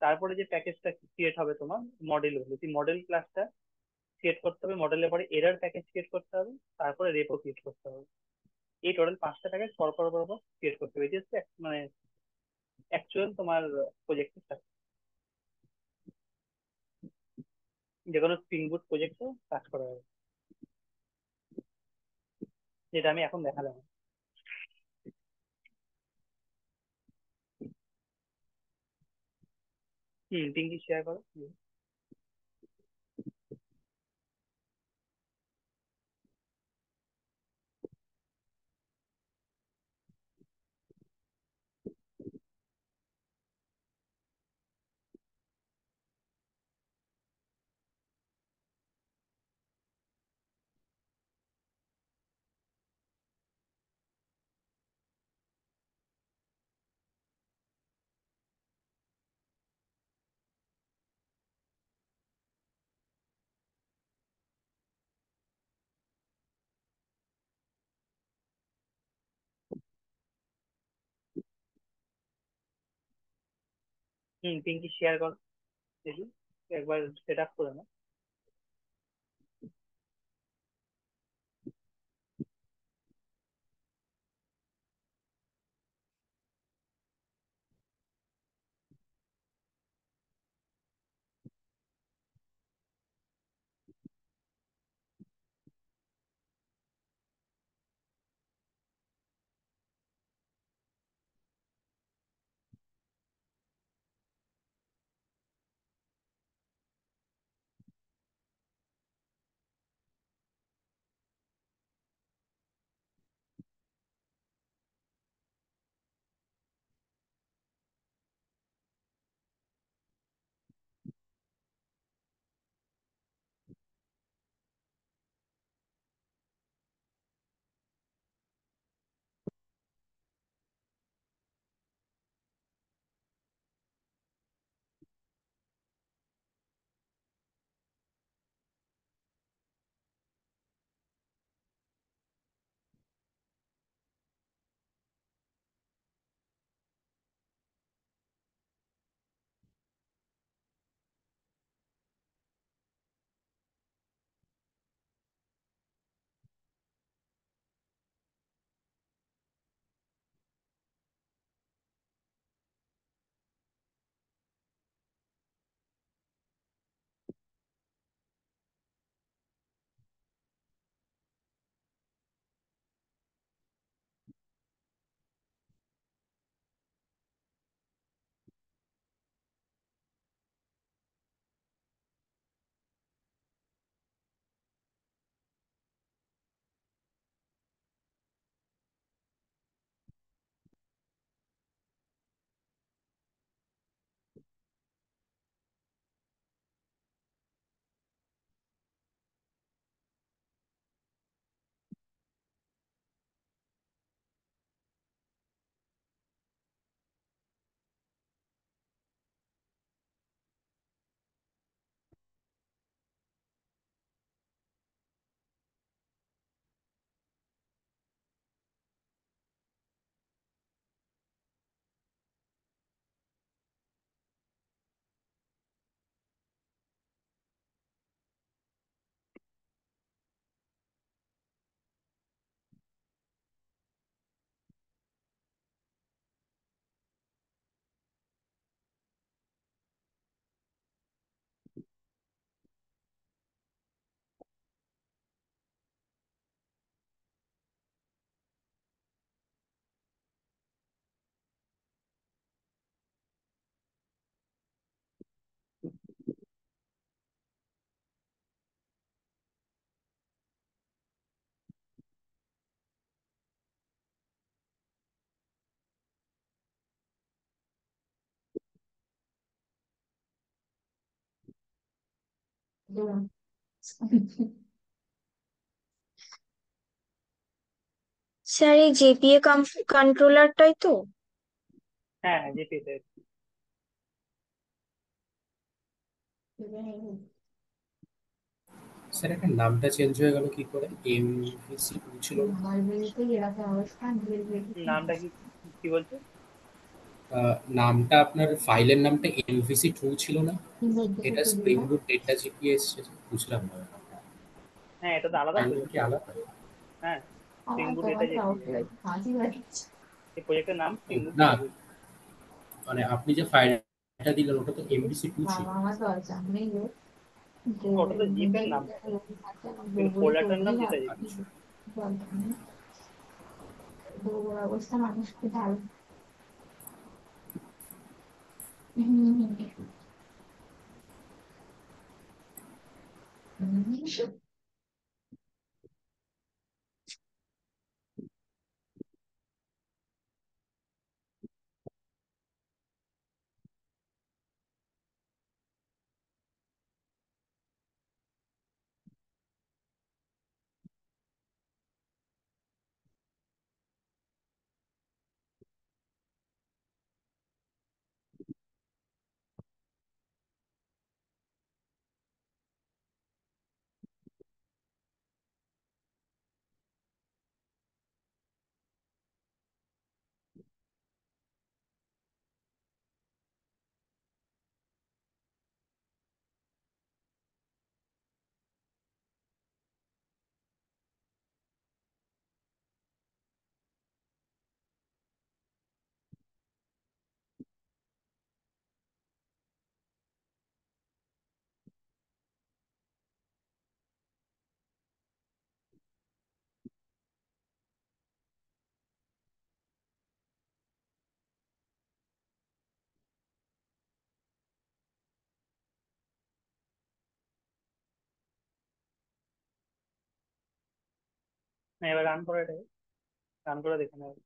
তারপরে যে প্যাকেজটা ক্রিয়েট হবে তোমার মডেল হলো, সেই মডেল ক্লাসটা ক্রিয়েট করতে হবে। মডেলের পরে এরর প্যাকেজ ক্রিয়েট করতে হবে। তারপরে রেপো ক্রিয়েট করতে হবে। এই টোটাল 5টা প্যাকেজ পর পর পর পর ক্রিয়েট করতে হবে, এটি হচ্ছে মানে অ্যাকচুয়াল তোমার প্রজেক্টের সাথে যে কোনো স্প্রিং বুট প্রজেক্টে কাজ করা হবে, যেটা আমি এখন দেখালাম। পিঙ্কি শেয়ার করো। পিঙ্কি শেয়ার করো, দেখি একবার সেট আপ করে নাও। স্যার এই জেপিএ কন্ট্রোলারটাই তো? হ্যাঁ হ্যাঁ, জিপিতে। স্যার একটা নামটা চেঞ্জ হয়ে গেল কি করে? এমভিসি টু ছিল না? নামটা কি, কি বলছো? নামটা আপনার ফাইলের নামটা এমভিসি টু ছিল না? এটা স্প্রিং বুট ডেটা জিপিএস, বুঝলাম না। হ্যাঁ, এটা তো আলাদা ফাইল প্রজেক্ট। কি আলাদা? হ্যাঁ, স্প্রিং বুট এটা যে কি এই প্রজেক্টের নাম স্প্রিং বুট না, যেটা বলছি। মানে আপনি যে ফাইলটা দিলেন ওটা তো এমভিসি টু ছিল। ওটা তো জিপ এর নাম, কিন্তু ফোল্ডারটার নাম যেটা যে কি। আচ্ছা। হ্যাঁ, এবার রান করে এটাকে, রান করে দেখে নেবে।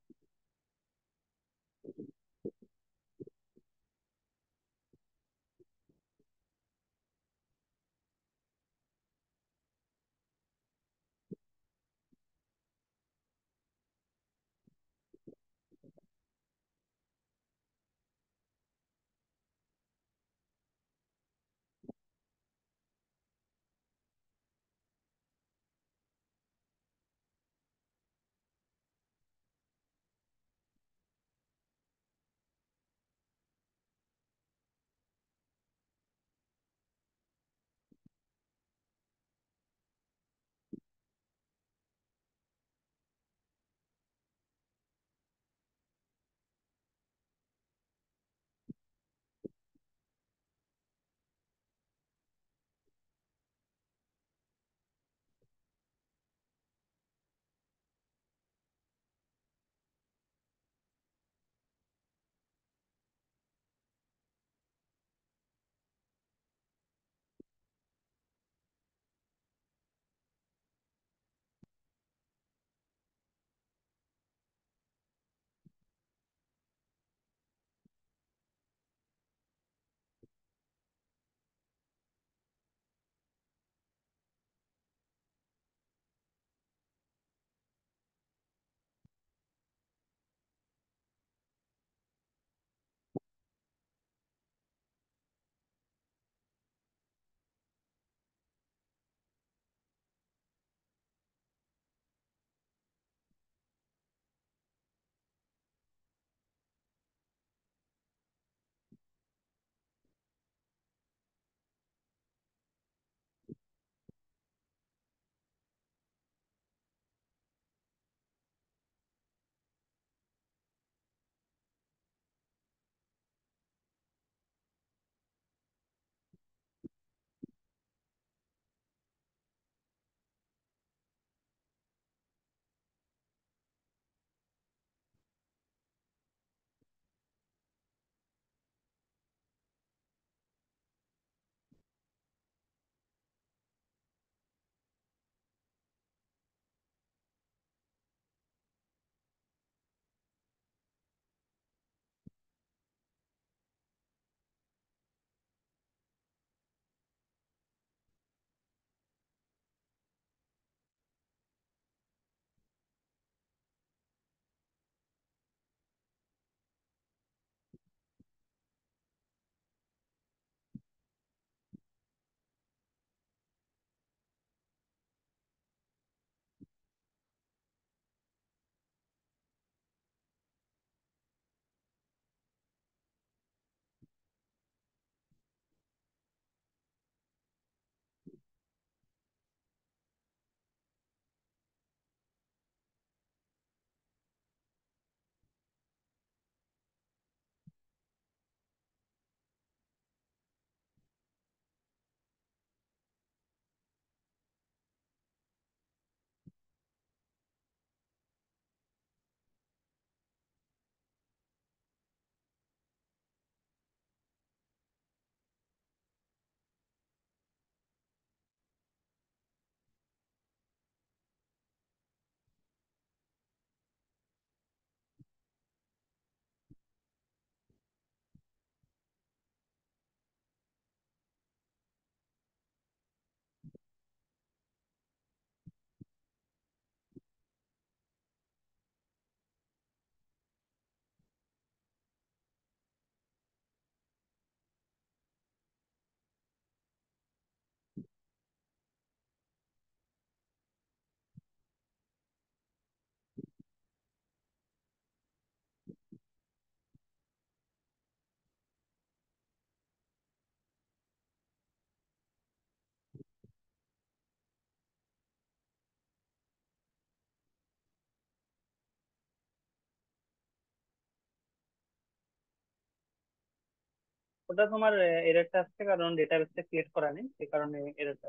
ওটা তোমার এররটা আসছে কারণ ডেটাবেসটা ক্রিয়েট করা নেই, সে কারণে এররটা।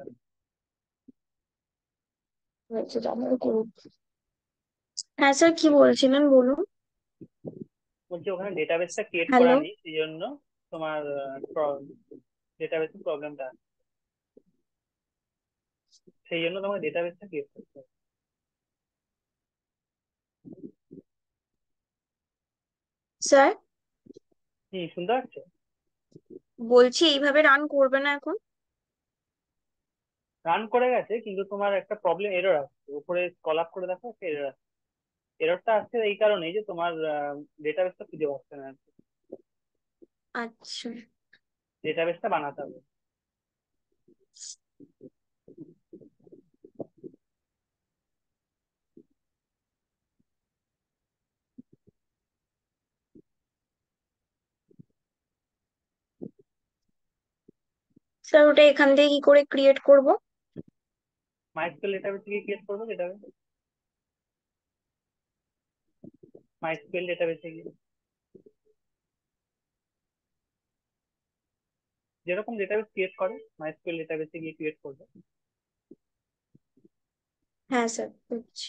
আচ্ছা, তাহলে করুন। হ্যাঁ স্যার, কি বলছিলেন বলুন। বলছি ওখানে ডেটাবেসটা ক্রিয়েট করা হ্যালো। নেই, সেই জন্য তোমার ডেটাবেসের প্রবলেমটা, সেই জন্য তোমাকে ডেটাবেসটা ক্রিয়েট করতে হবে। স্যার, শুনতে পাচ্ছ? বলছি এইভাবে রান করবে না এখন? রান করে গেছে, কিন্তু তোমার একটা প্রবলেম এরর আসছে, উপরে স্ক্রল আপ করে দেখো একটা এরর আসছে। এররটা আসছে এই কারণেই যে তোমার ডেটাবেসটা খুঁজে পাচ্ছে না। আচ্ছা ডেটাবেসটা বানাতে হবে। স্যার, ওটা এখান থেকে কি করে ক্রিয়েট করব? মাইস্কুয়েল ডেটাবেস থেকে ক্রিয়েট করবো ডেটাবেস। মাইস্কুয়েল ডেটাবেসে গিয়ে যেরকম ডেটাবেস ক্রিয়েট করে, মাইস্কুয়েল ডেটাবেসে গিয়ে ক্রিয়েট করবে। হ্যাঁ স্যার, বুঝছি।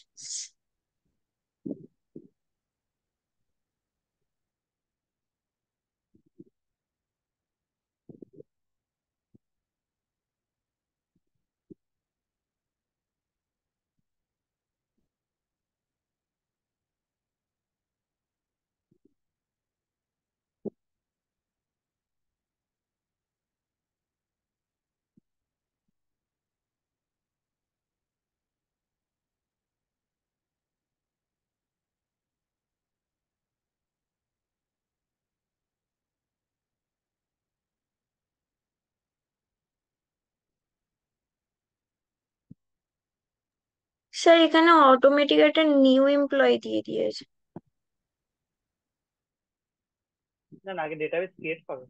স্যার, এখানে অটোমেটিক একটা নিউ এমপ্লয়ি দিয়ে দিয়েছে। না না, আগে ডেটাবেস ক্রিয়েট করো।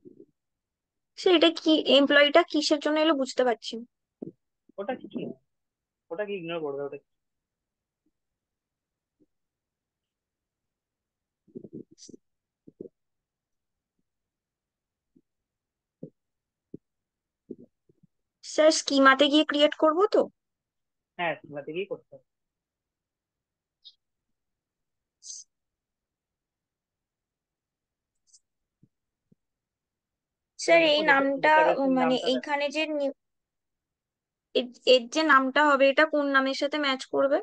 স্যার, এটা কি এমপ্লয়িটা কিসের জন্য এলো বুঝতে পারছি না। ওটা কিছু না, ওটাকে ইগনোর করবে ওটা। স্যার, স্কিমাতে গিয়ে ক্রিয়েট করব তো? হ্যাঁ, তোমার থেকেই করতে হবে। এবার স্যার, এই দেখো নামটা ডেটাবেসের মানে নামটা দেখো। এইখানে যে এর যে নামটা হবে এটা কোন নামের সাথে ম্যাচ করবে?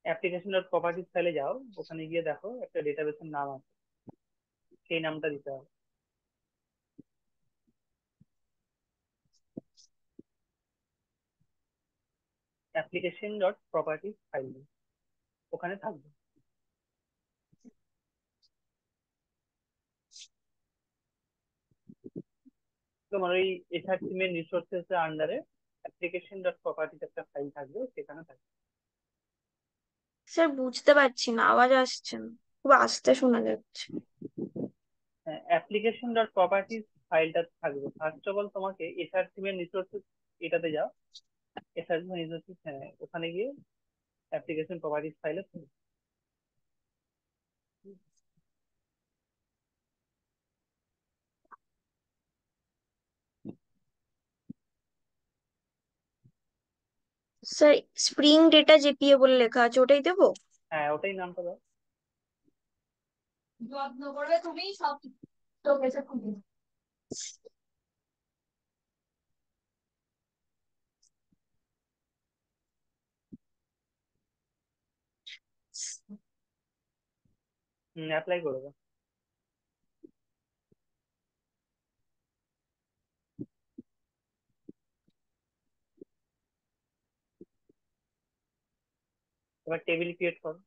অ্যাপ্লিকেশন ডট প্রপার্টিস ফাইলে যাও, ওখানে গিয়ে দেখো একটা ডেটাবেসের নাম আছে, সেই নামটা দিতে হবে। অ্যাপ্লিকেশন ডট প্রপার্টিস ফাইল ওখানে থাকবে। তোমার ওই এসআরটিএমএল রিসোর্সেস এর আন্ডারে অ্যাপ্লিকেশন ডট প্রপার্টিস একটা ফাইল থাকবে, সেখানে থাকবে। স্যার, বুঝতে পারছি না, আওয়াজ আসছে না, খুব আস্তে শোনা যাচ্ছে। অ্যাপ্লিকেশন ডট প্রপার্টিস ফাইলটা থাকবে। ফার্স্ট অফ অল তোমাকে এসআরটিএমএল রিসোর্সেস এটাতে যাও, এসআরটিএমএল রিসোর্সেস, হ্যাঁ ওখানে গিয়ে অ্যাপ্লিকেশন প্রপার্টিস ফাইলে। স্যার, স্প্রিং ডেটা জেপিএ বলে লেখা আছে, ওটাই দেবো? হ্যাঁ, ওটাই নামটা দাও। যত্ন করবে তুমি সব। তোকে অ্যাপ্লাই করবে। এবার টেবিল ক্রিয়েট করো।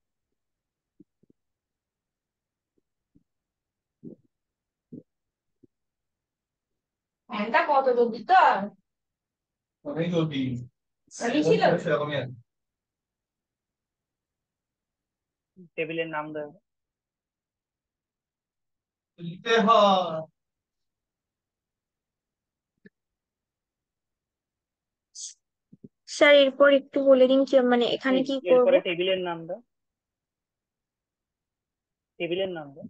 ফ্যানটা কত জলদি তো অনেক জলদি ছিল। সেরকমই আছে। টেবিলের নাম দাও। লিখতে হয়। স্যার, এরপর একটু বলে দিন কি মানে এখানে কি করব? এরপরে টেবিলের নাম দাও। টেবিলের নাম দাও।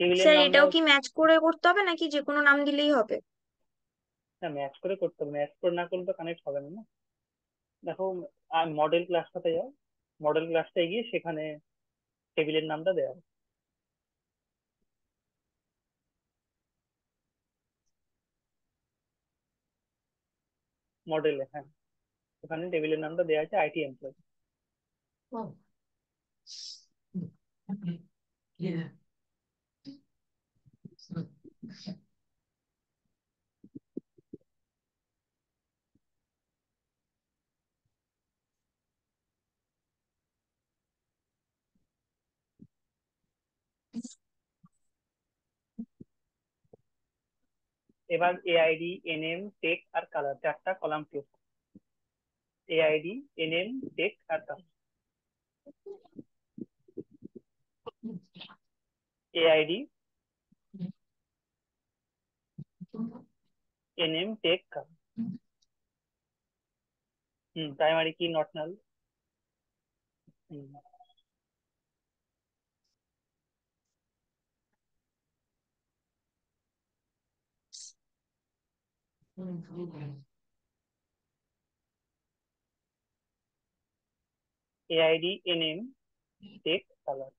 টেবিলের স্যার নামটা, এটাও কি ম্যাচ করে করতে হবে নাকি যে কোনো নাম দিলেই হবে? না ম্যাচ করে করতে হবে, ম্যাচ করে না করলে তো কানেক্ট হবে না না। দেখো, আর মডেল ক্লাসটাতে যাও, মডেল ক্লাসটায় গিয়ে সেখানে টেবিলের নামটা দেওয়া, মডেলে, হ্যাঁ, ওখানে টেবিলের নামটা দেওয়া আছে আইটি এমপ্লয়। এবার এআইডি, এনএম, টেক আর কালার, চারটা column fill. A I D, N M, tech আর colour. A I D, N M, tech, colour. Primary key, not null. A I D, N M, tech, colour.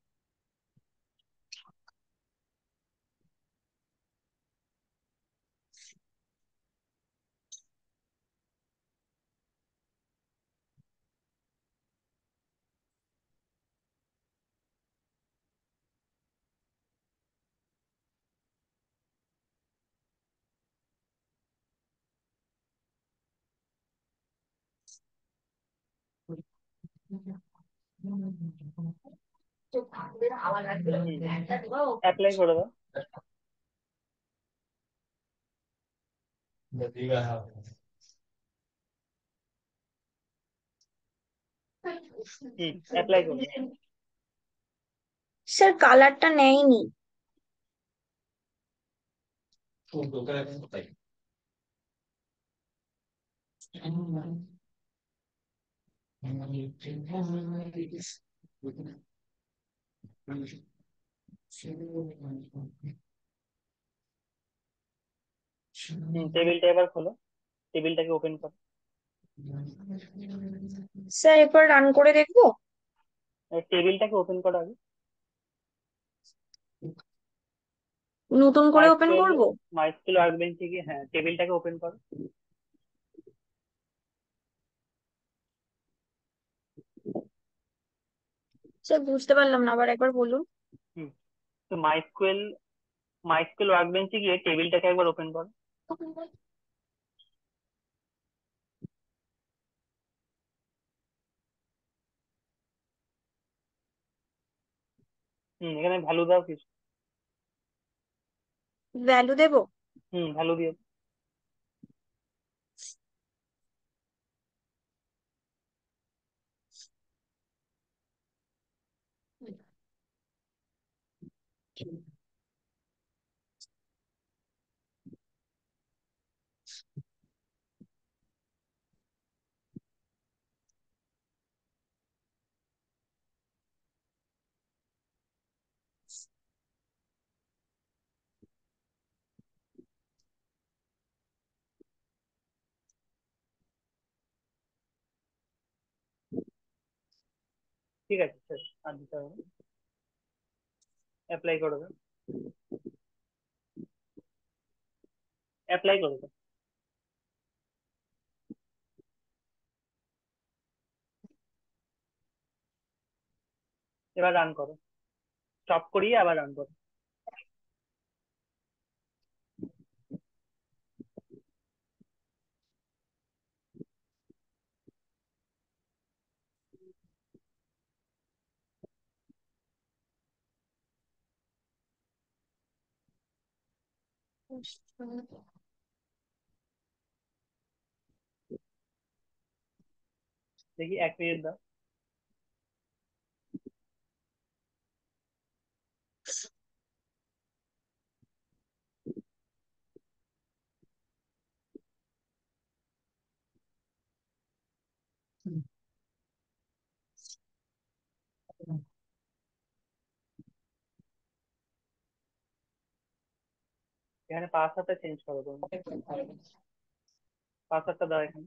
Apply করে দাও। অ্যাপ্লাই করো। স্যার কালারটা নেয়নি। টেবিলটা এবার খোলো, টেবিলটাকে ওপেন করো। স্যার এরপর রান করে দেখবো? টেবিলটাকে ওপেন করো আগে। নতুন করে ওপেন মাইস্কুয়েল, করব? মাইস্কুয়েল ওয়ার্কবেঞ্চে গিয়ে, হ্যাঁ, টেবিলটাকে ওপেন করো। স্যার বুঝতে পারলাম না, আবার একবার বলুন। হুম তো মাইস্কুয়েল ওয়ার্কবেঞ্চে গিয়ে টেবিলটাকে একবার ওপেন করো। এখানে ভ্যালু দাও কিছু। ভ্যালু দেবো? ভ্যালু দিয়ে। ঠিক আছে স্যার, আর দিতে হবে, অ্যাপ্লাই করে দাও। অ্যাপ্লাই করে দাও। এবার রান করো, স্টপ করিয়ে আবার রান করো। দেখি, 1 মিনিট দাও। এখানে পাসওয়ার্ডটা চেঞ্জ করো তুমি। পাসওয়ার্ডটা দাও এখানে।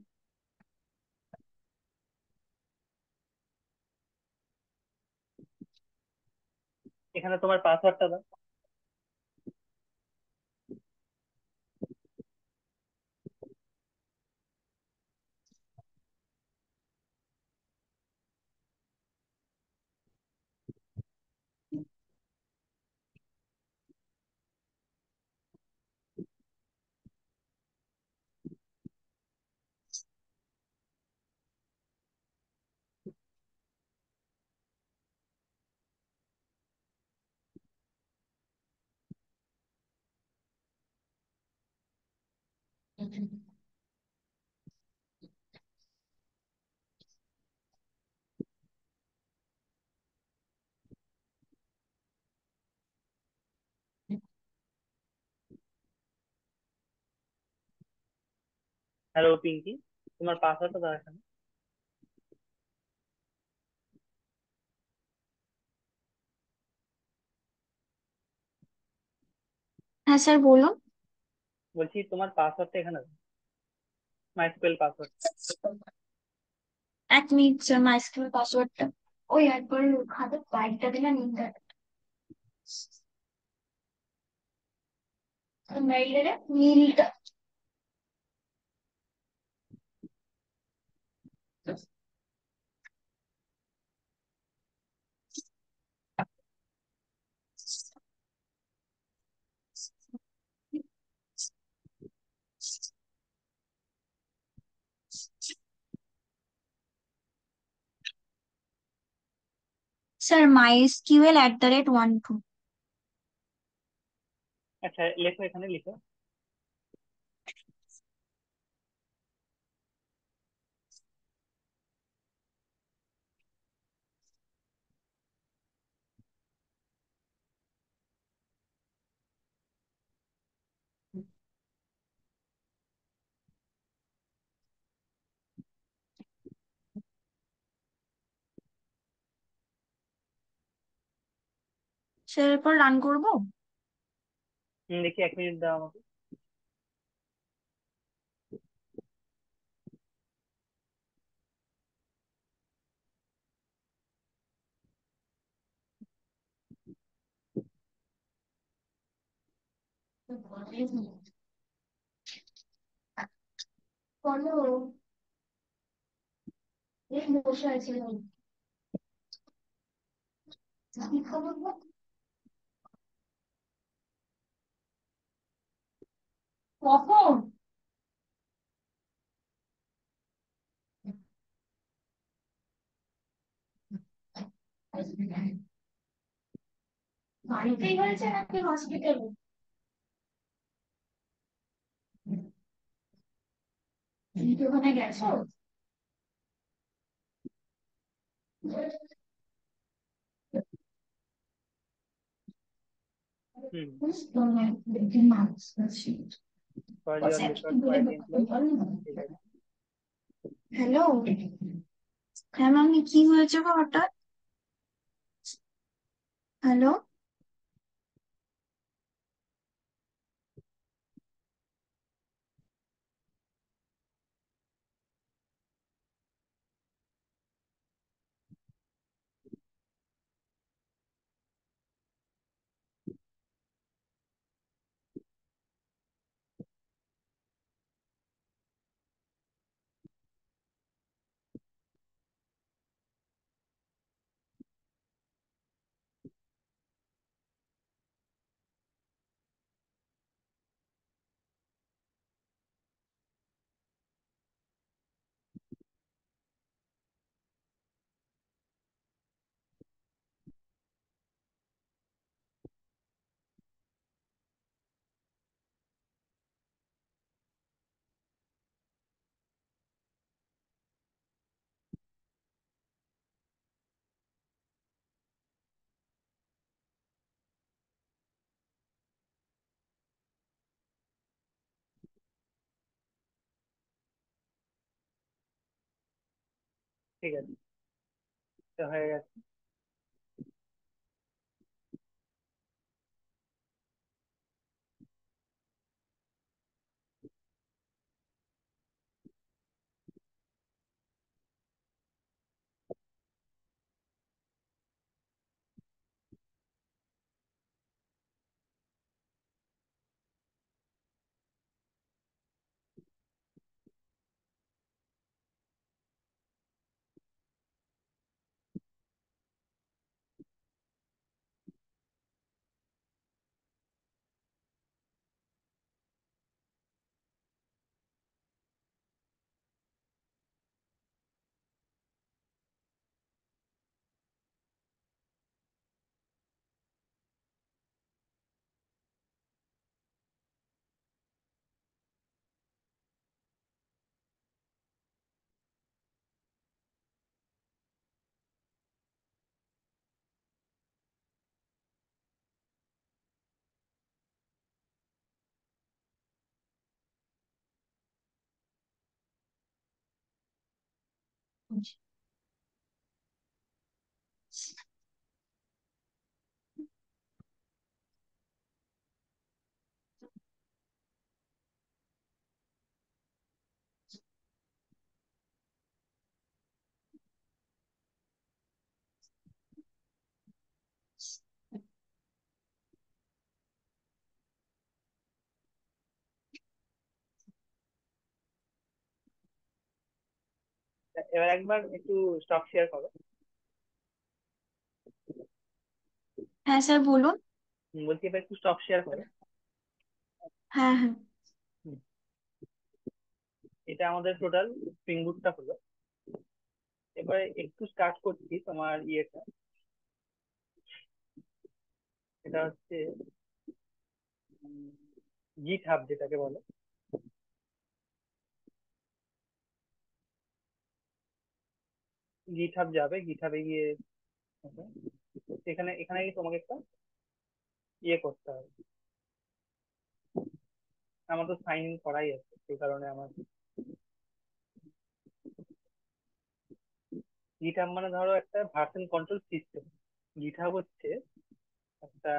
এখানে তোমার পাসওয়ার্ডটা দাও। হ্যালো পিঙ্কি, তোমার পাসওয়ার্ডটা দাও এখানে। হ্যাঁ স্যার বলুন। বলছি তোমার পাসওয়ার্ডটা এখানে দাও, MySQL password. 1 minute sir, my school পাসওয়ার্ডটা ওই একবার হাতে বাইকটা দিলে নিতে মেইলের মিলটা। Sir MySQL@12। আচ্ছা লেখো, এখানে লিখো। স্যার এরপর রান করবো। দেখি 1 মিনিট দাও আমাকে। বলো। এই বসে আছি। কি খবর গো? কখন? বাড়িতেই হয়েছে নাকি হসপিটালে? তুমি কি ওখানে গেছো? হুম। Hello. Sorry your network quite employ. ঠিক আছে। হ্যাঁ মামি, কি হয়েছে গো হঠাৎ? হ্যালো। ঠিক আছে, তো হয়ে গেছে। এবার একবার একটু স্টক শেয়ার করো। হ্যাঁ স্যার বলুন। বলছি এবার একটু স্টক শেয়ার করো। হ্যাঁ হ্যাঁ। হুম, এটা আমাদের টোটাল স্প্রিং বুটটা হলো। এবারে একটু স্টার্ট করছি তোমার ইয়েটা। এটা হচ্ছে জিট হাব যেটাকে বলে। গিট হাব যাবে, গিট হাবে গিয়ে okay, এখানে এখানে গিয়ে তোমাকে একটা ইয়ে করতে হবে। আমার তো সাইন ইন করাই আছে, সেই কারণে আমার গিট হাব মানে ধরো একটা ভার্সন কন্ট্রোল সিস্টেম। গিট হাব হচ্ছে একটা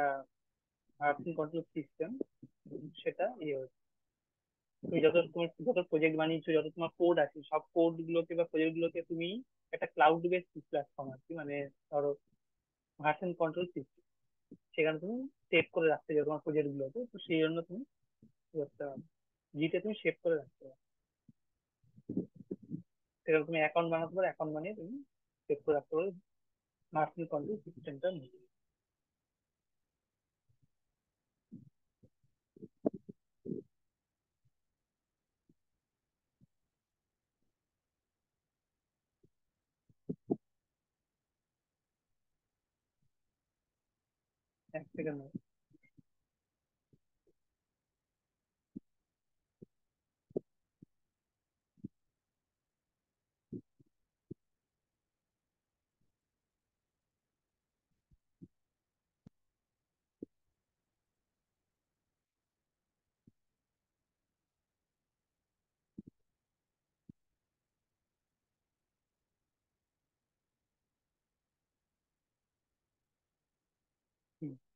ভার্সন কন্ট্রোল সিস্টেম। সেটা ইয়ে হচ্ছে, তুমি যত প্রজেক্ট বানিয়েছো, যত তোমার কোড আছে, সব কোড গুলোকে বা প্রজেক্ট গুলোকে তুমি একটা ক্লাউড বেসড প্ল্যাটফর্ম আর কি, মানে ধরো ভার্সন কন্ট্রোল সিস্টেম, সেখানে তুমি সেভ করে রাখতে চাও তোমার প্রজেক্ট গুলোকে, তো সেই জন্য তুমি কি করতে হবে, জিতে তুমি সেভ করে রাখতে পারো। সেখানে তুমি অ্যাকাউন্ট বানাতে পারো, অ্যাকাউন্ট বানিয়ে তুমি সেভ করে রাখতে পারো ভার্সন কন্ট্রোল সিস্টেমটা নিয়ে। 1 সেকেন্ড।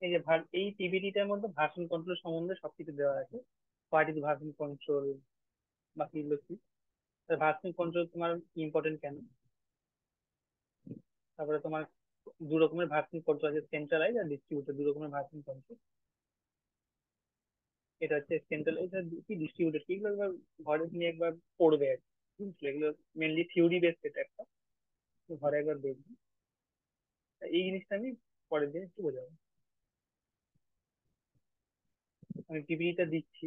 এই যে এই পিভিটিটার মধ্যে ভার্সন কন্ট্রোল সম্বন্ধে সবকিছু দেওয়া আছে। হোয়াট ইজ ভার্সন কন্ট্রোল, বাকিগুলো কি, ভার্সন কন্ট্রোল তোমার ইম্পর্টেন্ট কেন, তারপরে তোমার দু রকমের ভার্সন কন্ট্রোল আছে, সেন্ট্রালাইজ আর ডিস্ট্রিবিউটেড, দু রকমের ভার্সন কন্ট্রোল। এটা হচ্ছে সেন্ট্রালাইজ আর কি ডিস্ট্রিবিউটেড, কি এগুলো একবার ঘরে নিয়ে একবার পড়বে আর কি। এগুলো মেনলি থিওরি বেসড, এটা একটা, তো ঘরে একবার দেখবি। এই জিনিসটা আমি পরের দিন একটু বোঝাবো। আমি পিপিটিটা দিচ্ছি।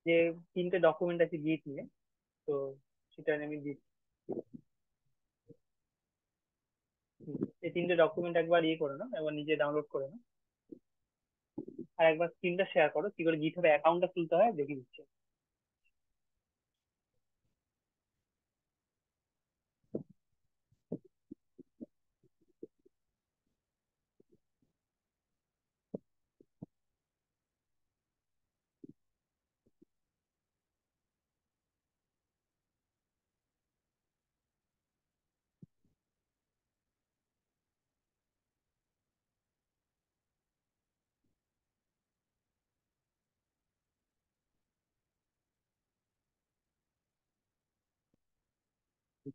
যে 3টে ডকুমেন্ট আছে গিট নিয়ে, তো সেটা আমি দিচ্ছি। এই 3টে ডকুমেন্ট একবার ইয়ে করে নাও, একবার নিজে ডাউনলোড করে নাও, আর একবার স্ক্রিনটা শেয়ার করো, কি করে গিট হবে অ্যাকাউন্টটা খুলতে হয় দেখিয়ে দিচ্ছি।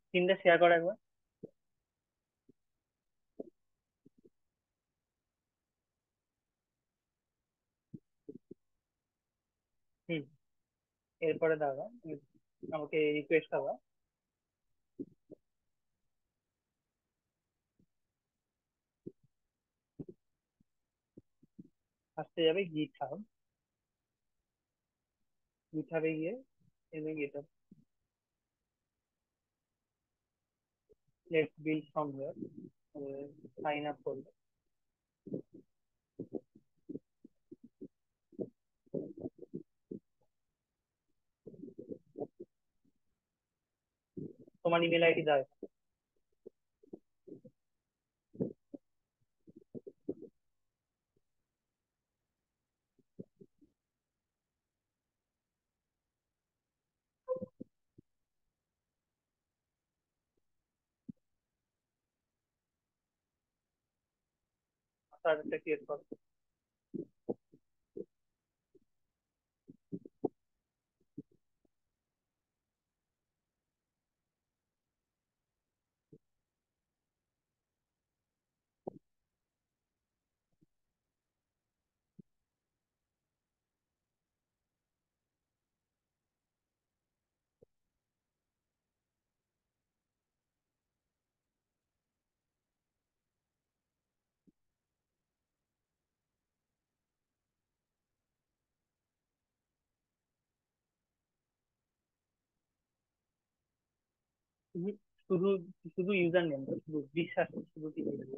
স্ক্রিনটা শেয়ার করো একবার। হুম। এরপরে দাদা আমাকে রিকোয়েস্ট দাদা, আসতে যাবে গিটহাব, গিটহাবে গিয়ে GitHub let's build from here sign up করবে। তোমার ইমেল আইডি দাও। সার্ভারটা ক্রিয়েট করো। তুমি শুধু শুধু ইউজার নেম, শুধু বিশ্বাস, শুধু কি বলবো?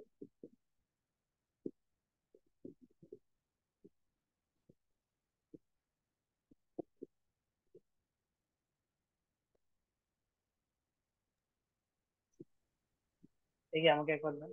দেখি আমাকে একবার দেন।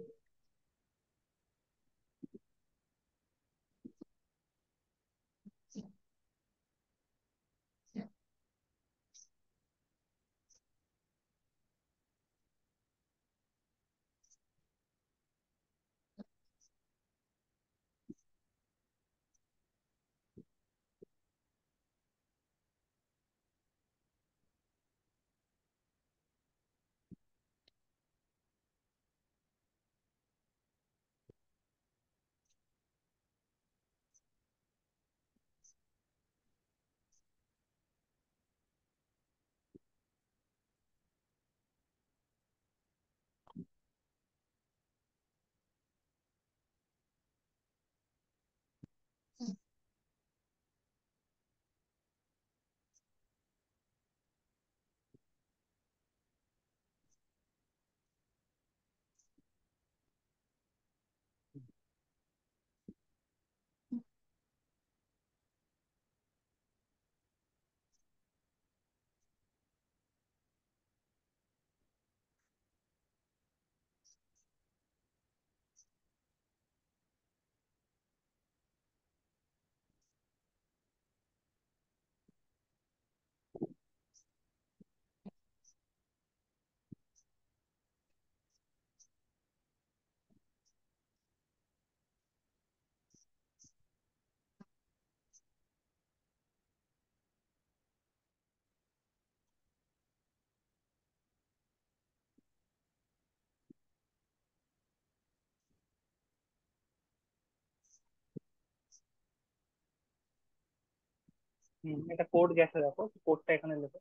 একটা কোড গেছে, দেখো কোডটা এখানে লেখো,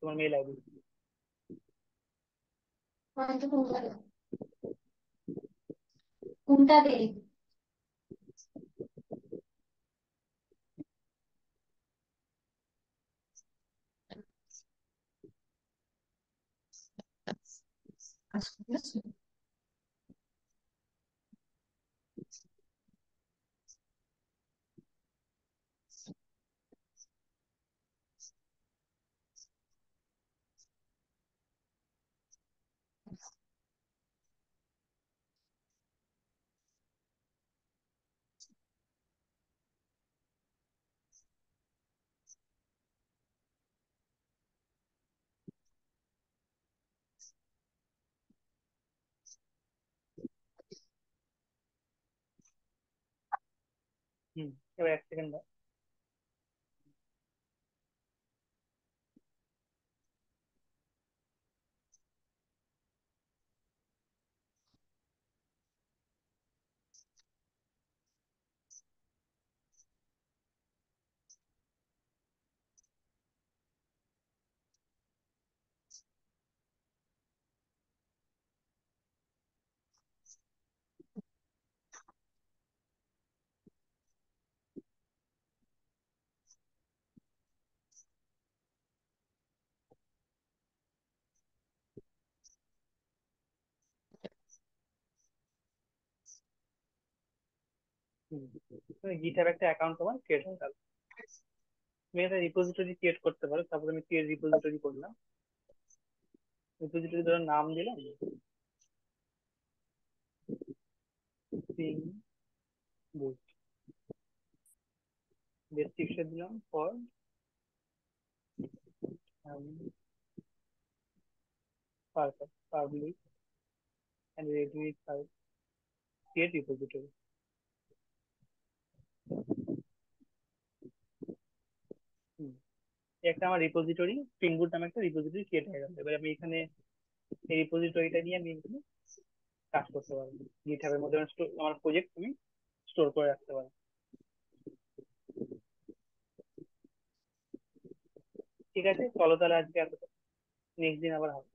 তোমার মেল আইডি। কোনটা দে? হুম। এবার এক সেকেন্ড দাও। গিটহাব একটা অ্যাকাউন্ট তোমার ক্রিয়েট হয়ে গেল। তুমি একটা রিপোজিটরি ক্রিয়েট করতে পারো। তারপর আমি ক্রিয়েট রিপোজিটরি করলাম। রিপোজিটরি ধরো নাম দিলাম স্প্রিং বুট, ডেসক্রিপশন দিলাম for purpose public and readme file create repository। একটা আমার রিপোজিটরি স্প্রিং বুট নামে একটা রিপোজিটরি ক্রিয়েট হয়ে গেল। এবার আমি এখানে এই রিপোজিটরিটা নিয়ে আমি এখানে কাজ করতে পারবো। গিটহাবের মধ্যে আমার প্রজেক্ট তুমি স্টোর করে রাখতে পারো। ঠিক আছে, চলো তাহলে আজকে এত, নেক্সট দিন আবার হবে।